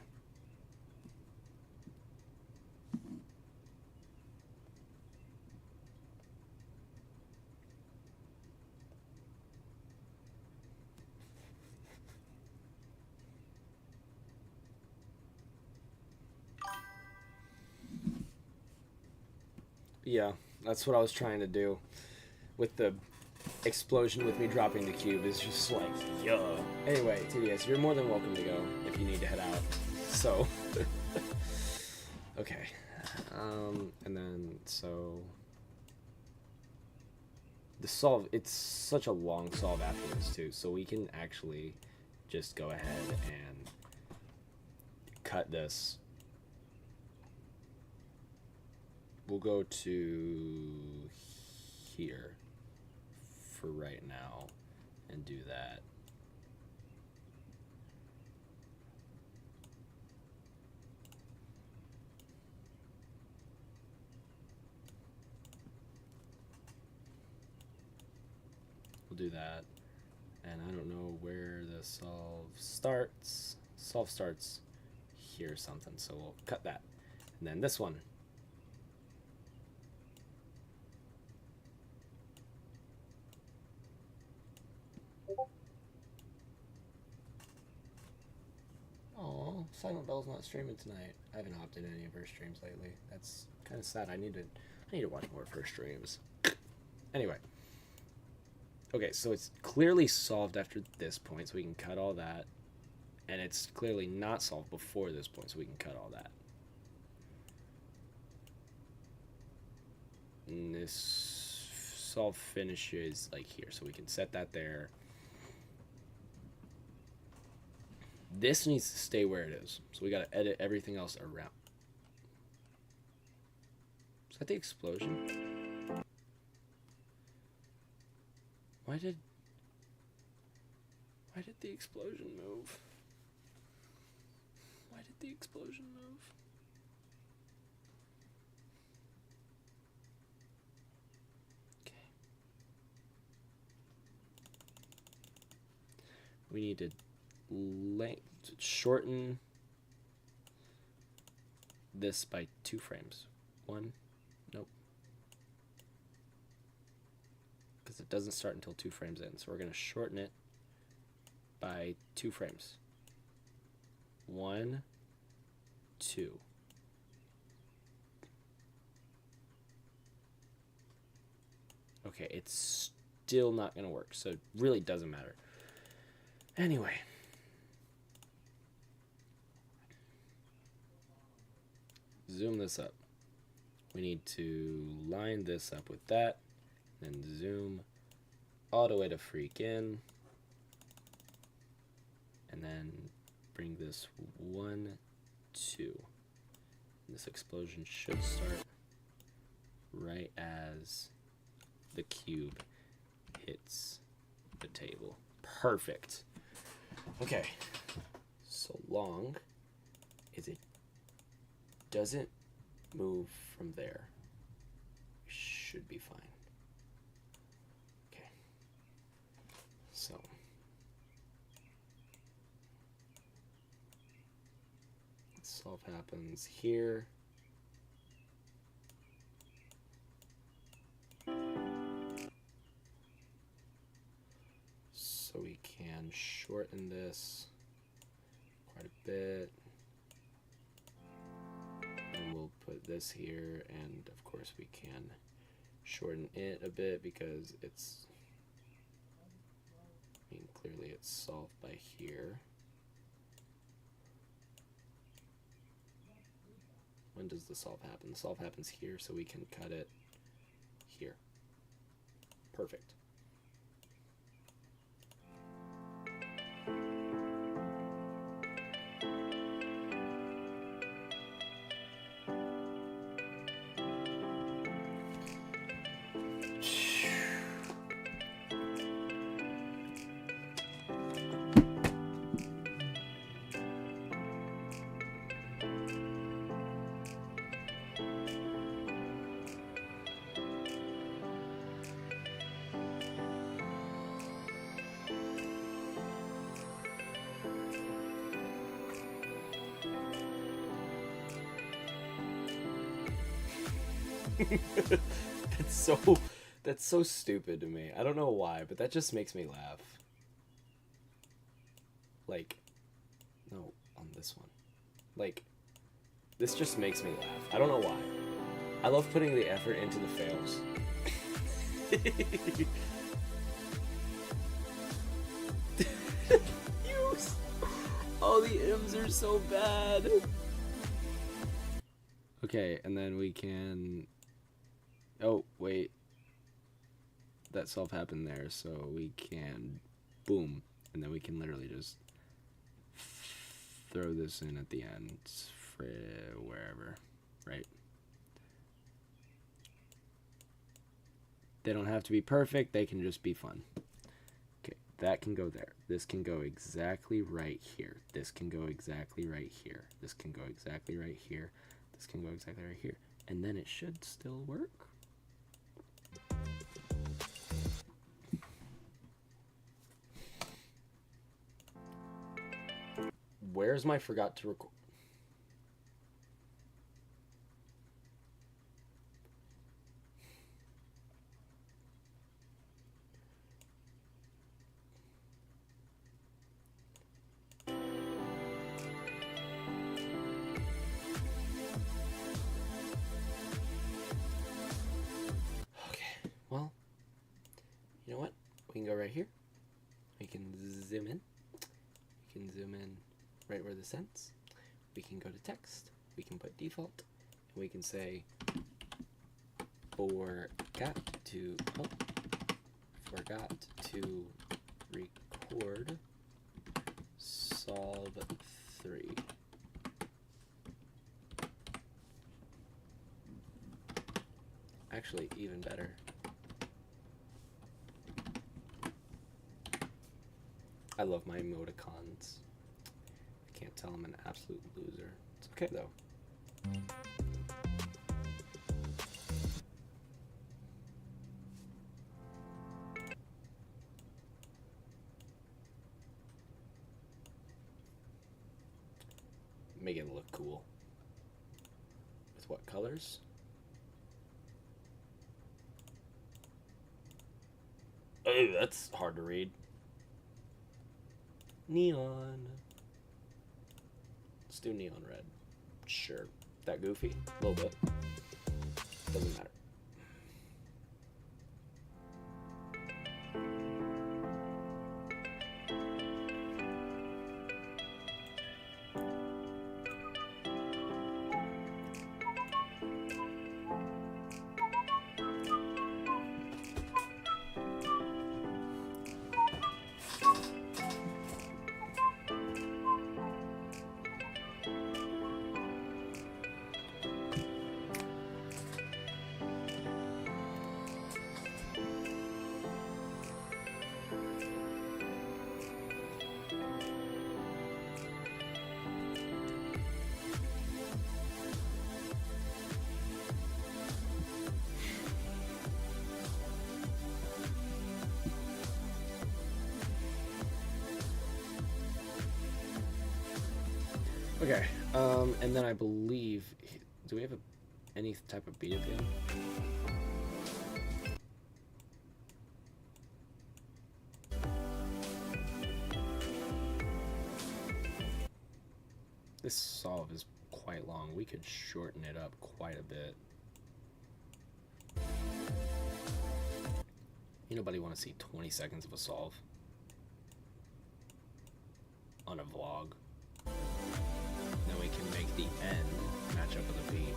Yeah, that's what I was trying to do with the explosion with me dropping the cube. Is just like, yeah. Anyway, TDS, you're more than welcome to go if you need to head out. So, okay. And then, so, the solve, it's such a long solve after this too, so we can actually just go ahead and cut this. We'll go to here for right now and do that. We'll do that. And I don't know where the solve starts. Solve starts here or something, so we'll cut that. And then this one. Oh, Silent Bell's not streaming tonight. I haven't opted in any of her streams lately. That's kind of sad. I need to watch more of her streams. Anyway. Okay, so it's clearly solved after this point, so we can cut all that. And it's clearly not solved before this point, so we can cut all that. And this solve finishes like here, so we can set that there. This needs to stay where it is, so we gotta edit everything else around. Is that the explosion? Why did the explosion move? Why did the explosion move? Okay. We need to shorten this by 2 frames. 1, nope. Because it doesn't start until 2 frames in, so we're going to shorten it by 2 frames. 1, 2. Okay, it's still not going to work, so it really doesn't matter. Anyway. Zoom this up. We need to line this up with that, then zoom all the way to freak in, and then bring this 1, 2. This explosion should start right as the cube hits the table. Perfect. Okay. So long as it doesn't move from there, we should be fine. Okay. So solve happens here. So we can shorten this quite a bit. And we'll put this here, and of course we can shorten it a bit because it's, I mean, clearly it's solved by here. When does the solve happen? The solve happens here, so we can cut it here. Perfect. That's so stupid to me. I don't know why, but that just makes me laugh. Like, no, on this one. Like, this just makes me laugh. I don't know why. I love putting the effort into the fails. Oh, the M's are so bad. Okay, and then we can... Oh, wait. That solve happened there, so we can... Boom. And then we can literally just throw this in at the end. Wherever. Right? They don't have to be perfect. They can just be fun. Okay, that can go there. This can go exactly right here. This can go exactly right here. This can go exactly right here. This can go exactly right here. And then it should still work. Where's my forgot to record? Well, you know what? We can go right here. We can zoom in. We can zoom in right where this ends. We can go to text. We can put default. And we can say forgot to record solve 3. Actually, even better. I love my emoticons. I can't tell I'm an absolute loser. It's okay though. Make it look cool. With what colors? Oh, that's hard to read. Neon. Let's do neon red. Sure. That goofy? A little bit. Doesn't matter. Okay. And then I believe, do we have any type of beat at the end? This solve is quite long. We could shorten it up quite a bit. Nobody want to see 20 seconds of a solve on a vlog. Then we can make the end match up with a beat.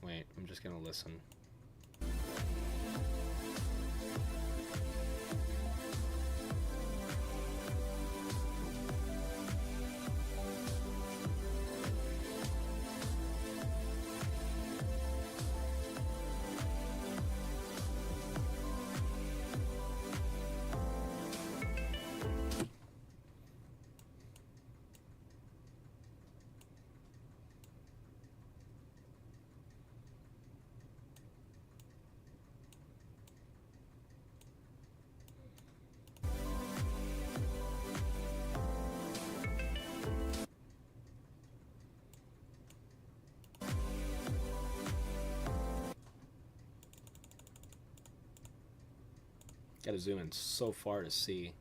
Wait, I'm just gonna listen. Gotta zoom in so far to see.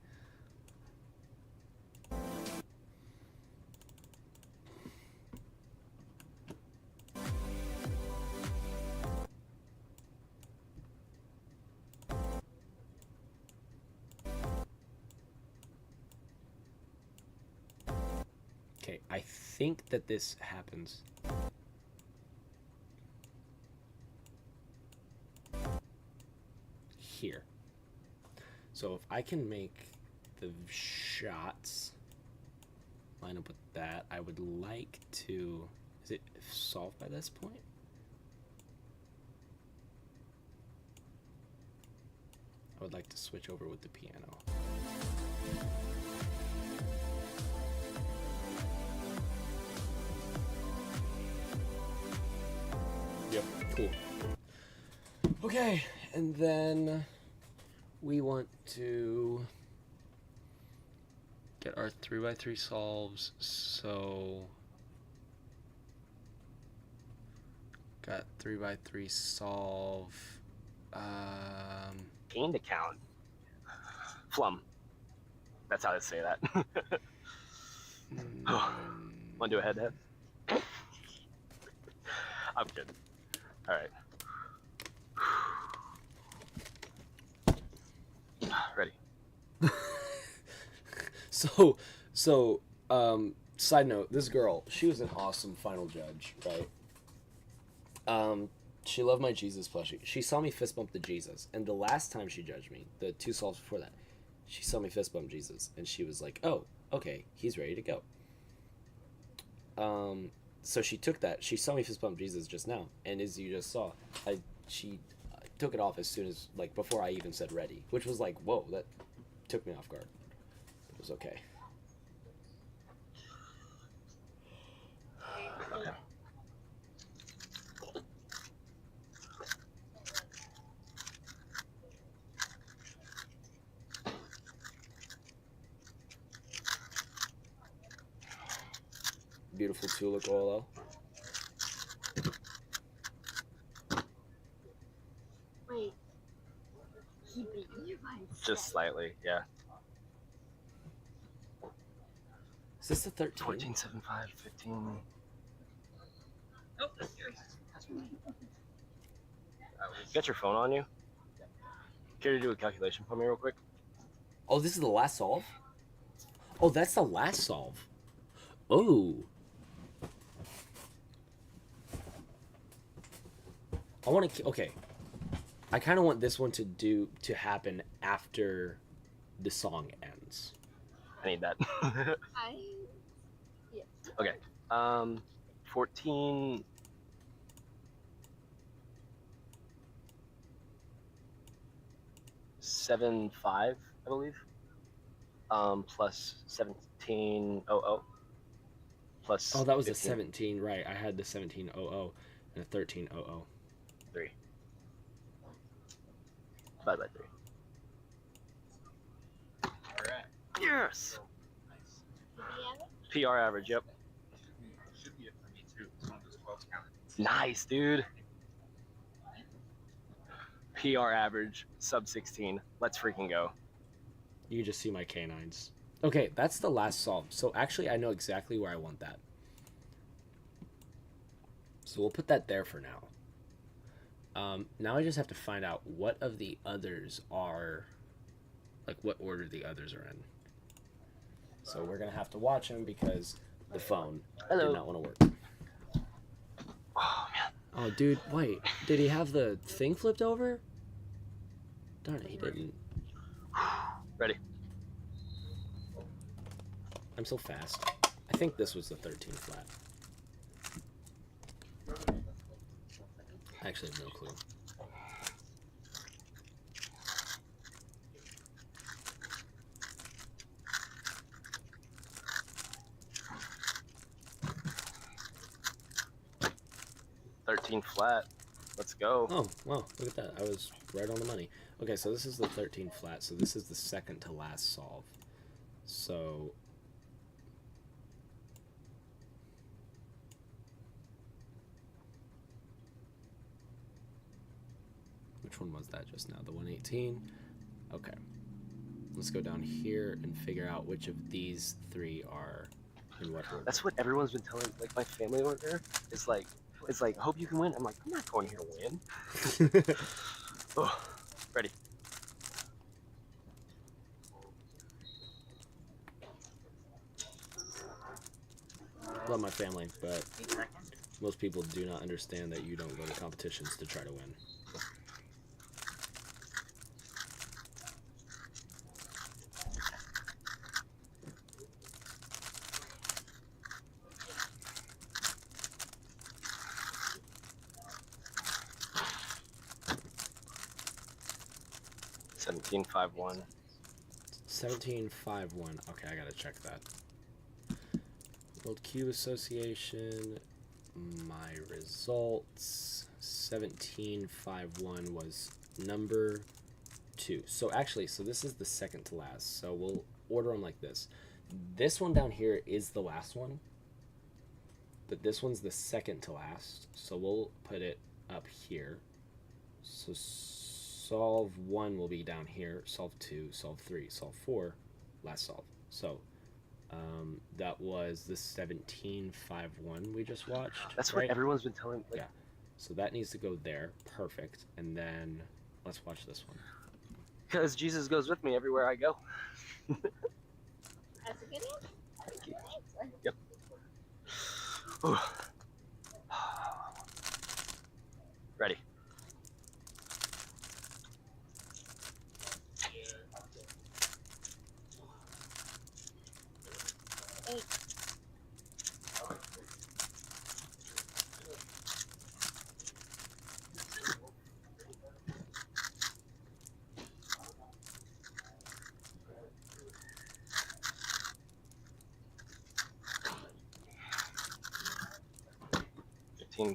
Okay, I think that this happens. Here. So if I can make the shots line up with that, I would like to... Is it solved by this point? I would like to switch over with the piano. Yep, cool. Okay, and then we want to get our 3x3 solves, so got 3x3 solve. Gained account. Flum. That's how to say that. Want to do a head-to-head? I'm kidding. All right. Ready. So, side note, this girl, she was an awesome final judge, right? She loved my Jesus plushie. She saw me fist bump the Jesus, and the last time she judged me, the 2 solves before that, she saw me fist bump Jesus, and she was like, "Oh, okay, he's ready to go." So she took that. She saw me fist bump Jesus just now, and as you just saw, she took it off as soon as, like, before I even said ready, which was like, whoa, that took me off guard. It was okay. Okay. Beautiful tulip oil. Wait. He beat you by Just slightly, yeah. Is this the 13? 14, 7, 5, 15. Oh, that's yours. Get your phone on you. Care to do a calculation for me real quick? Oh, this is the last solve? Oh, that's the last solve. Oh. I want to... Okay. I kind of want this one to happen after the song ends. I need that. Yeah. Okay. 14. 7, 5, I believe. Plus 1700 plus. Oh, that was a 15. 17, right? I had the 1700 and a 1300. 3. Divide by 3. Alright. Yes! Nice. PR average, yep. Should be it for me too. It's one of those 12 count. Nice, dude. PR average, sub 16. Let's freaking go. You just see my canines. Okay, that's the last solve. So actually, I know exactly where I want that. So we'll put that there for now. Now I just have to find out what of the others are, like what order the others are in. So we're going to have to watch them because the phone Hello. did not want to work. Oh, man. Oh, dude, wait. Did he have the thing flipped over? Darn it, he didn't. Ready. I'm so fast. I think this was the 13 flat. I actually have no clue. Flat. Let's go. Oh, wow, look at that. I was right on the money. Okay, so this is the 13 flat, so this is the second to last solve. So which one was that just now? The 118? Okay. Let's go down here and figure out which of these three are in what order. That's what everyone's been telling, like, my family order. It's like, hope you can win. I'm like, I'm not going here to win. Oh, ready. Love my family, but most people do not understand that you don't go to competitions to try to win. Seventeen five one. 1751. Okay, I gotta check that. World Cube Association. My results. 1751 was number 2. So actually, so this is the second to last. So we'll order them like this. This one down here is the last one, but this one's the second to last. So we'll put it up here. So solve 1 will be down here, solve 2, solve 3, solve 4, last solve. So that was the 1751 we just watched. That's right? what everyone's been telling. Like, Yeah. So that needs to go there. Perfect. And then let's watch this one. because Jesus goes with me everywhere I go. That's a good answer. Thank you. Answer. Yep. Ooh. Ready. Eight.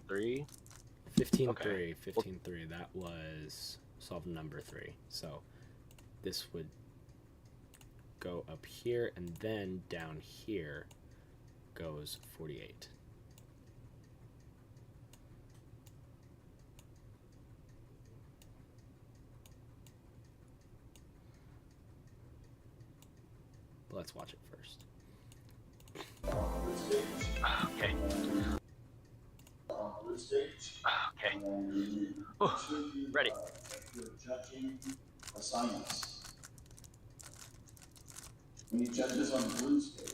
Three. 15-3. Okay. 15-3. That was solve number 3. So this would go up here, and then down here goes 48. But let's watch it first. Okay. Okay. Oh, ready. Judging assignments. We need judges on the blue stage.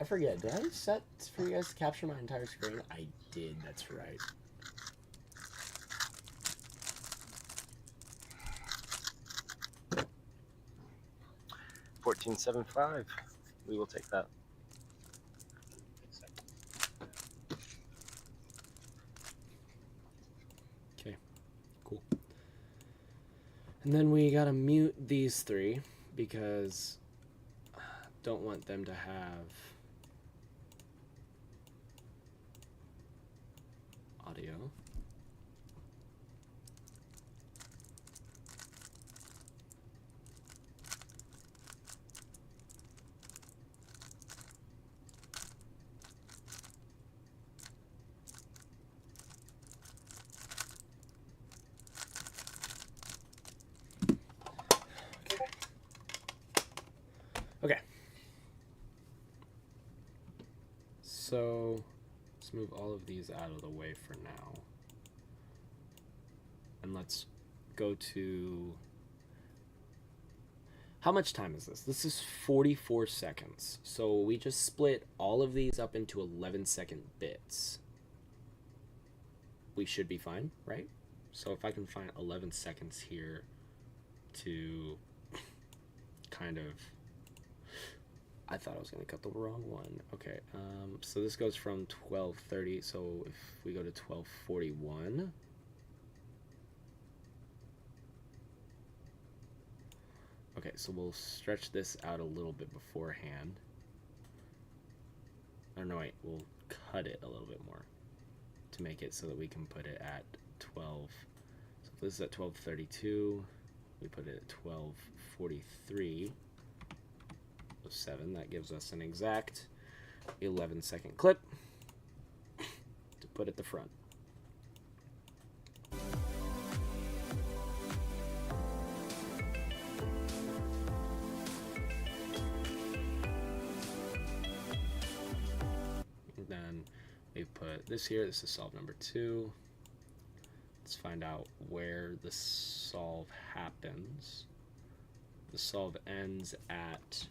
I forget, did I set for you guys to capture my entire screen? I did, that's right. $14.75. We will take that. Okay, cool. And And then we gotta mute these three because don't want them to have audio. Okay. So let's move all of these out of the way for now. And let's go to... How much time is this? This is 44 seconds. So we just split all of these up into 11-second bits. We should be fine, right? So if I can find 11 seconds here to kind of... I thought I was going to cut the wrong one. Okay, so this goes from 12:30. So if we go to 12:41... Okay, so we'll stretch this out a little bit beforehand. Or no, wait, we'll cut it a little bit more to make it so that we can put it at 12. So if this is at 12:32, we put it at 12:43. 7, that gives us an exact 11-second clip to put at the front. And then we've put this here. This is solve number 2. Let's find out where the solve happens. The solve ends at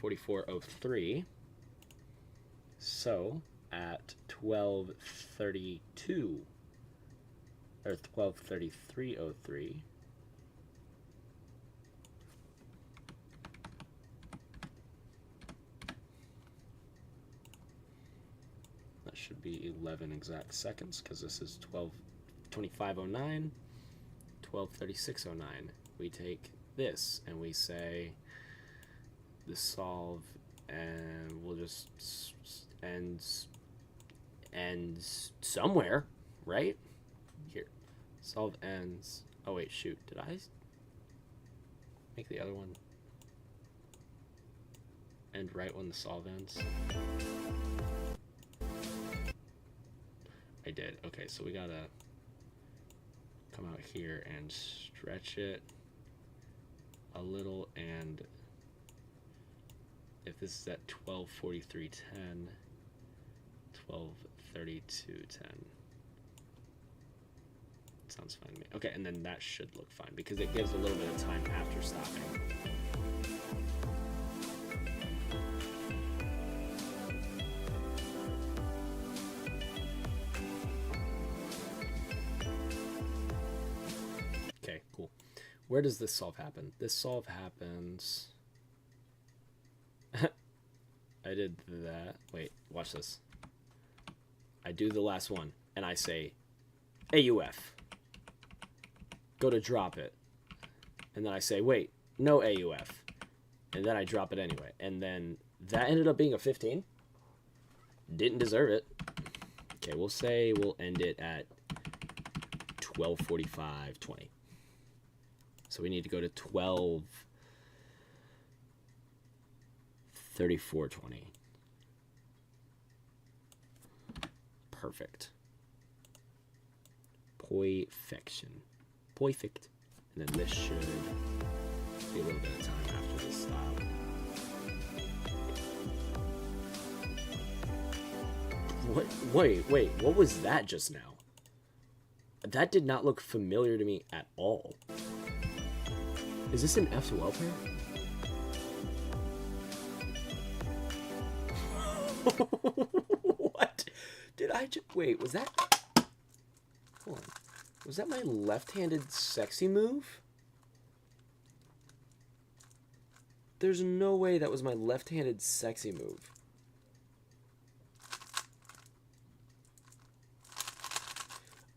44:03. So at 12:32 or 12:33:03, that should be 11 exact seconds because this is 12:25:09, 12:36:09. We take this and we say the solve, and we'll just end somewhere, right? Here, solve ends. Oh wait, shoot, did I make the other one end right when the solve ends? I did. Okay, so we gotta come out here and stretch it a little, and if this is at 12:43:10, 12:32:10. Sounds fine to me. Okay, and then that should look fine because it gives a little bit of time after stopping. Okay, cool. Where does this solve happen? This solve happens... I did that. Wait, watch this. I do the last one, and I say AUF. Go to drop it. And then I say, wait, no AUF. And then I drop it anyway. And then that ended up being a 15. Didn't deserve it. Okay, we'll say we'll end it at 12:45:20. So we need to go to 12:34:20. Perfect. Perfection. Perfect. And then this should be a little bit of time after this stop. What? Wait, what was that just now? That did not look familiar to me at all. Is this an F12 pair? What? Did I just... Wait, was that... Hold on. Was that my left-handed sexy move? There's no way that was my left-handed sexy move.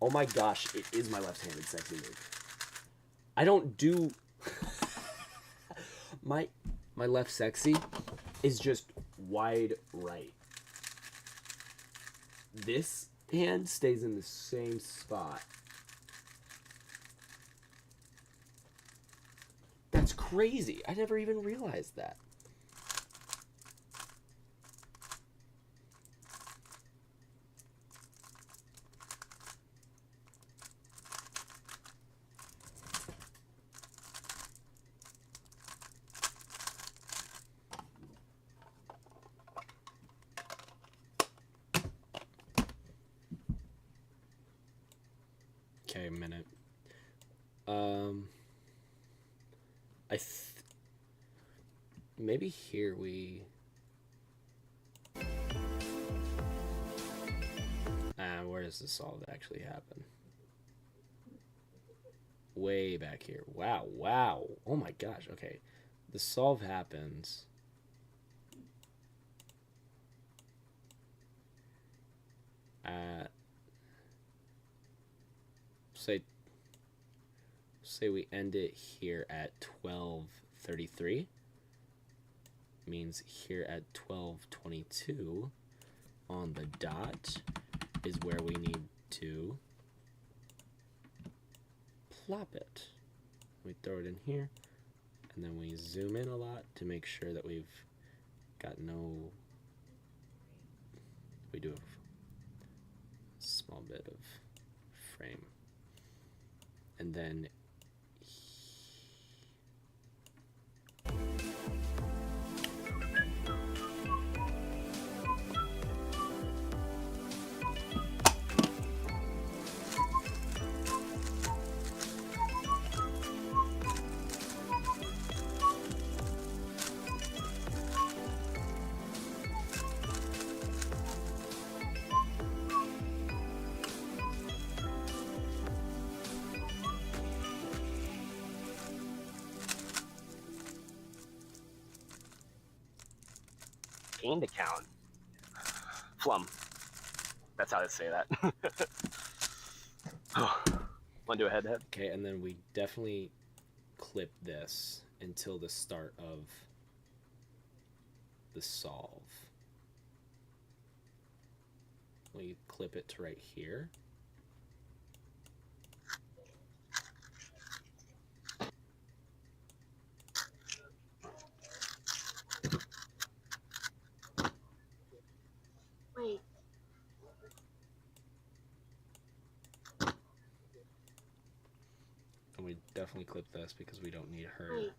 Oh my gosh, it is my left-handed sexy move. I don't do... my left sexy is just wide right. This hand stays in the same spot. That's crazy. I never even realized that. Okay, a minute. Maybe here we... where does the solve actually happen? Way back here. Wow, wow. Oh my gosh, okay. The solve happens... at... Say we end it here at 12:33. Means here at 12:22 on the dot is where we need to plop it. We throw it in here, and then we zoom in a lot to make sure that we've got no... We do a small bit of frame. And then gained account. Flum. That's how to say that. Want to do a head-to-head? okay, and then we definitely clip this until the start of the solve. We clip it to right here. Wait. And we definitely clip this because we don't need her. Wait.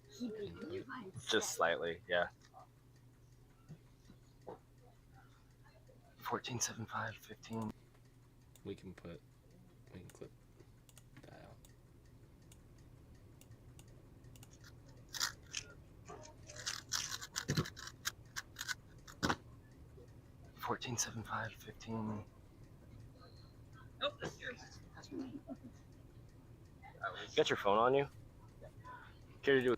He beat input. me by a Just step. slightly, yeah. 14.75, 15. We can clip that out. $14.75, 15. Oh, that's yours. You got your phone on you? Care to do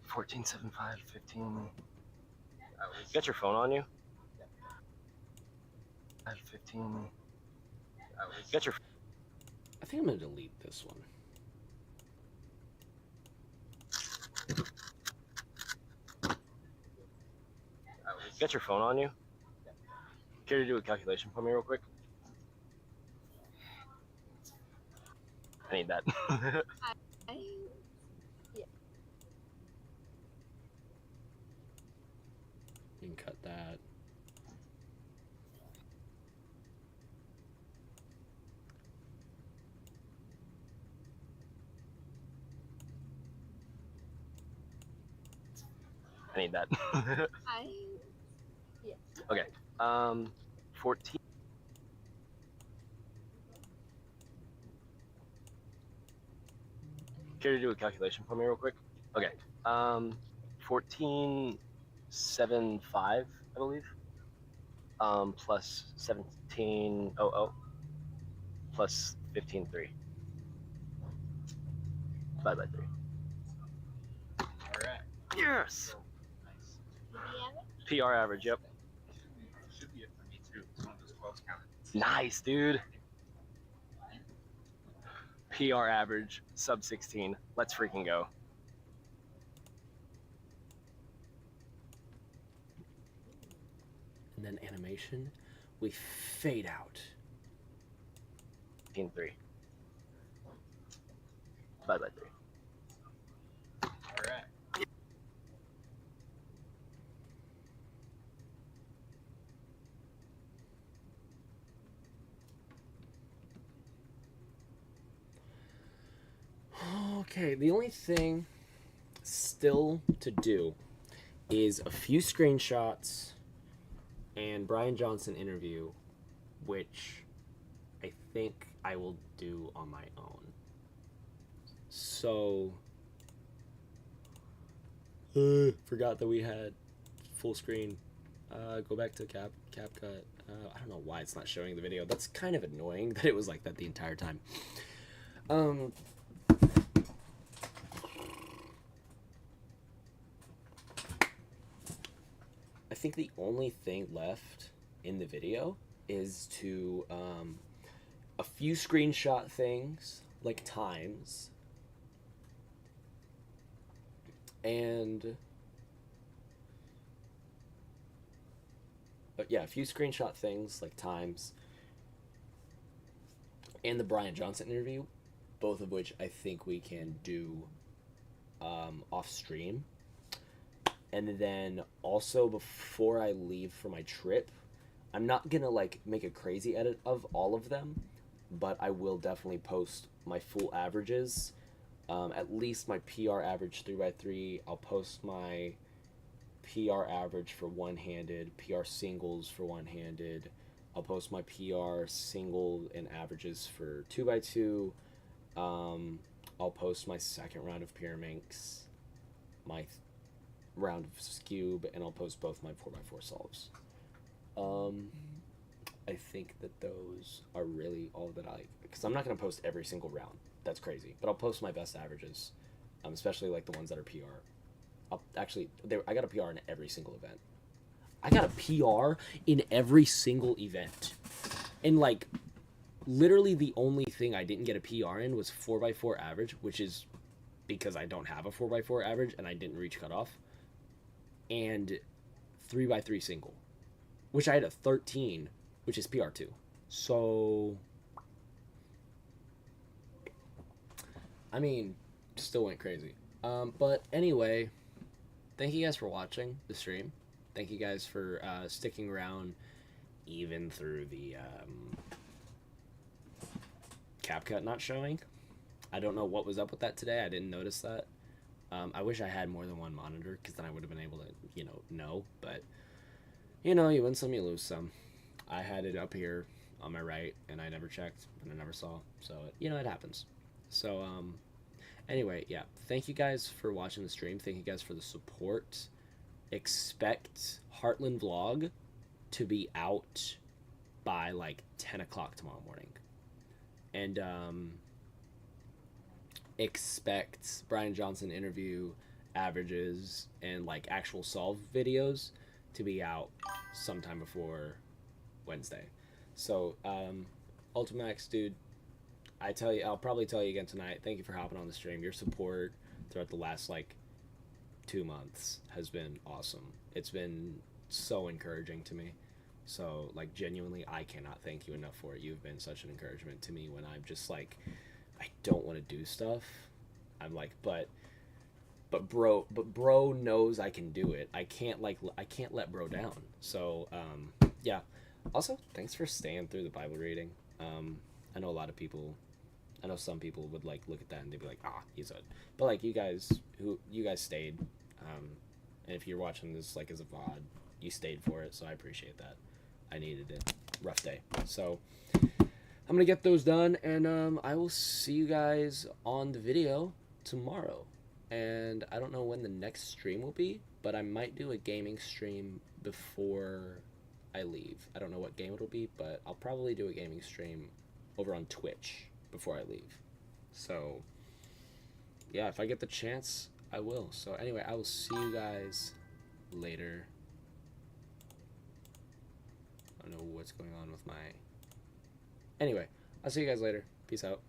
$14.75, 15. You got your phone on you? 15. You got your I think I'm gonna delete this one. got your phone on you? Care to do a calculation for me real quick? I need that. I, We can cut that. I need that. I, Okay. 14. Care to do a calculation for me real quick? Okay. 14.75, I believe. plus 1700 plus 15.3. Divided by 3. All right. Yes! Nice. PR average, yep. Should be it for me too. It's one of those 12 counted. Nice, dude. PR average, sub 16. Let's freaking go. And then animation, we fade out. 15.3. Divided by 3. All right. Okay, the only thing still to do is a few screenshots and Brian Johnson interview, which I think I will do on my own. So, forgot that we had full screen. Go back to CapCut. I don't know why it's not showing the video. That's kind of annoying that it was like that the entire time. I think the only thing left in the video is to a few screenshot things like times and a few screenshot things like times and the Brian Johnson interview, both of which I think we can do off stream. And then also before I leave for my trip, I'm not gonna like make a crazy edit of all of them, but I will definitely post my full averages, at least my PR average 3x3. I'll post my PR average for one-handed, PR singles for one-handed. I'll post my PR single and averages for 2x2. I'll post my second round of Pyraminx, my round of Scube, and I'll post both my 4x4 solves. I think that those are really all that because I'm not going to post every single round. That's crazy. But I'll post my best averages, especially like the ones that are PR. I got a PR in every single event. I got a PR in every single event. And like, literally the only thing I didn't get a PR in was 4x4 average, which is because I don't have a 4x4 average and I didn't reach cutoff. And 3x3 single, which I had a 13, which is PR2. So, I mean, still went crazy. But anyway, thank you guys for watching the stream. Thank you guys for sticking around even through the CapCut not showing. I don't know what was up with that today. I didn't notice that. I wish I had more than one monitor, because then I would have been able to, know. But, you win some, you lose some. I had it up here on my right, and I never checked, and I never saw. So, it happens. So, anyway, yeah. Thank you guys for watching the stream. Thank you guys for the support. Expect Heartland vlog to be out by, 10 o'clock tomorrow morning. And, expect Brian Johnson interview averages and actual solve videos to be out sometime before Wednesday. So Ultimax, dude, I'll probably tell you again tonight, thank you for hopping on the stream. Your support throughout the last 2 months has been awesome. It's been so encouraging to me. So genuinely, I cannot thank you enough for it. You've been such an encouragement to me when I'm just I don't want to do stuff. I'm but bro knows I can do it. I can't let bro down. So yeah. Also, thanks for staying through the Bible reading. I know some people would look at that and they'd be like, he's a, but you guys stayed. And if you're watching this as a VOD, you stayed for it, so I appreciate that. I needed it. Rough day. So I'm gonna get those done, and I will see you guys on the video tomorrow. And I don't know when the next stream will be, but I might do a gaming stream before I leave. I don't know what game it'll be, but I'll probably do a gaming stream over on Twitch before I leave. So, yeah, if I get the chance, I will. So, anyway, I will see you guys later. I don't know what's going on with my... Anyway, I'll see you guys later. Peace out.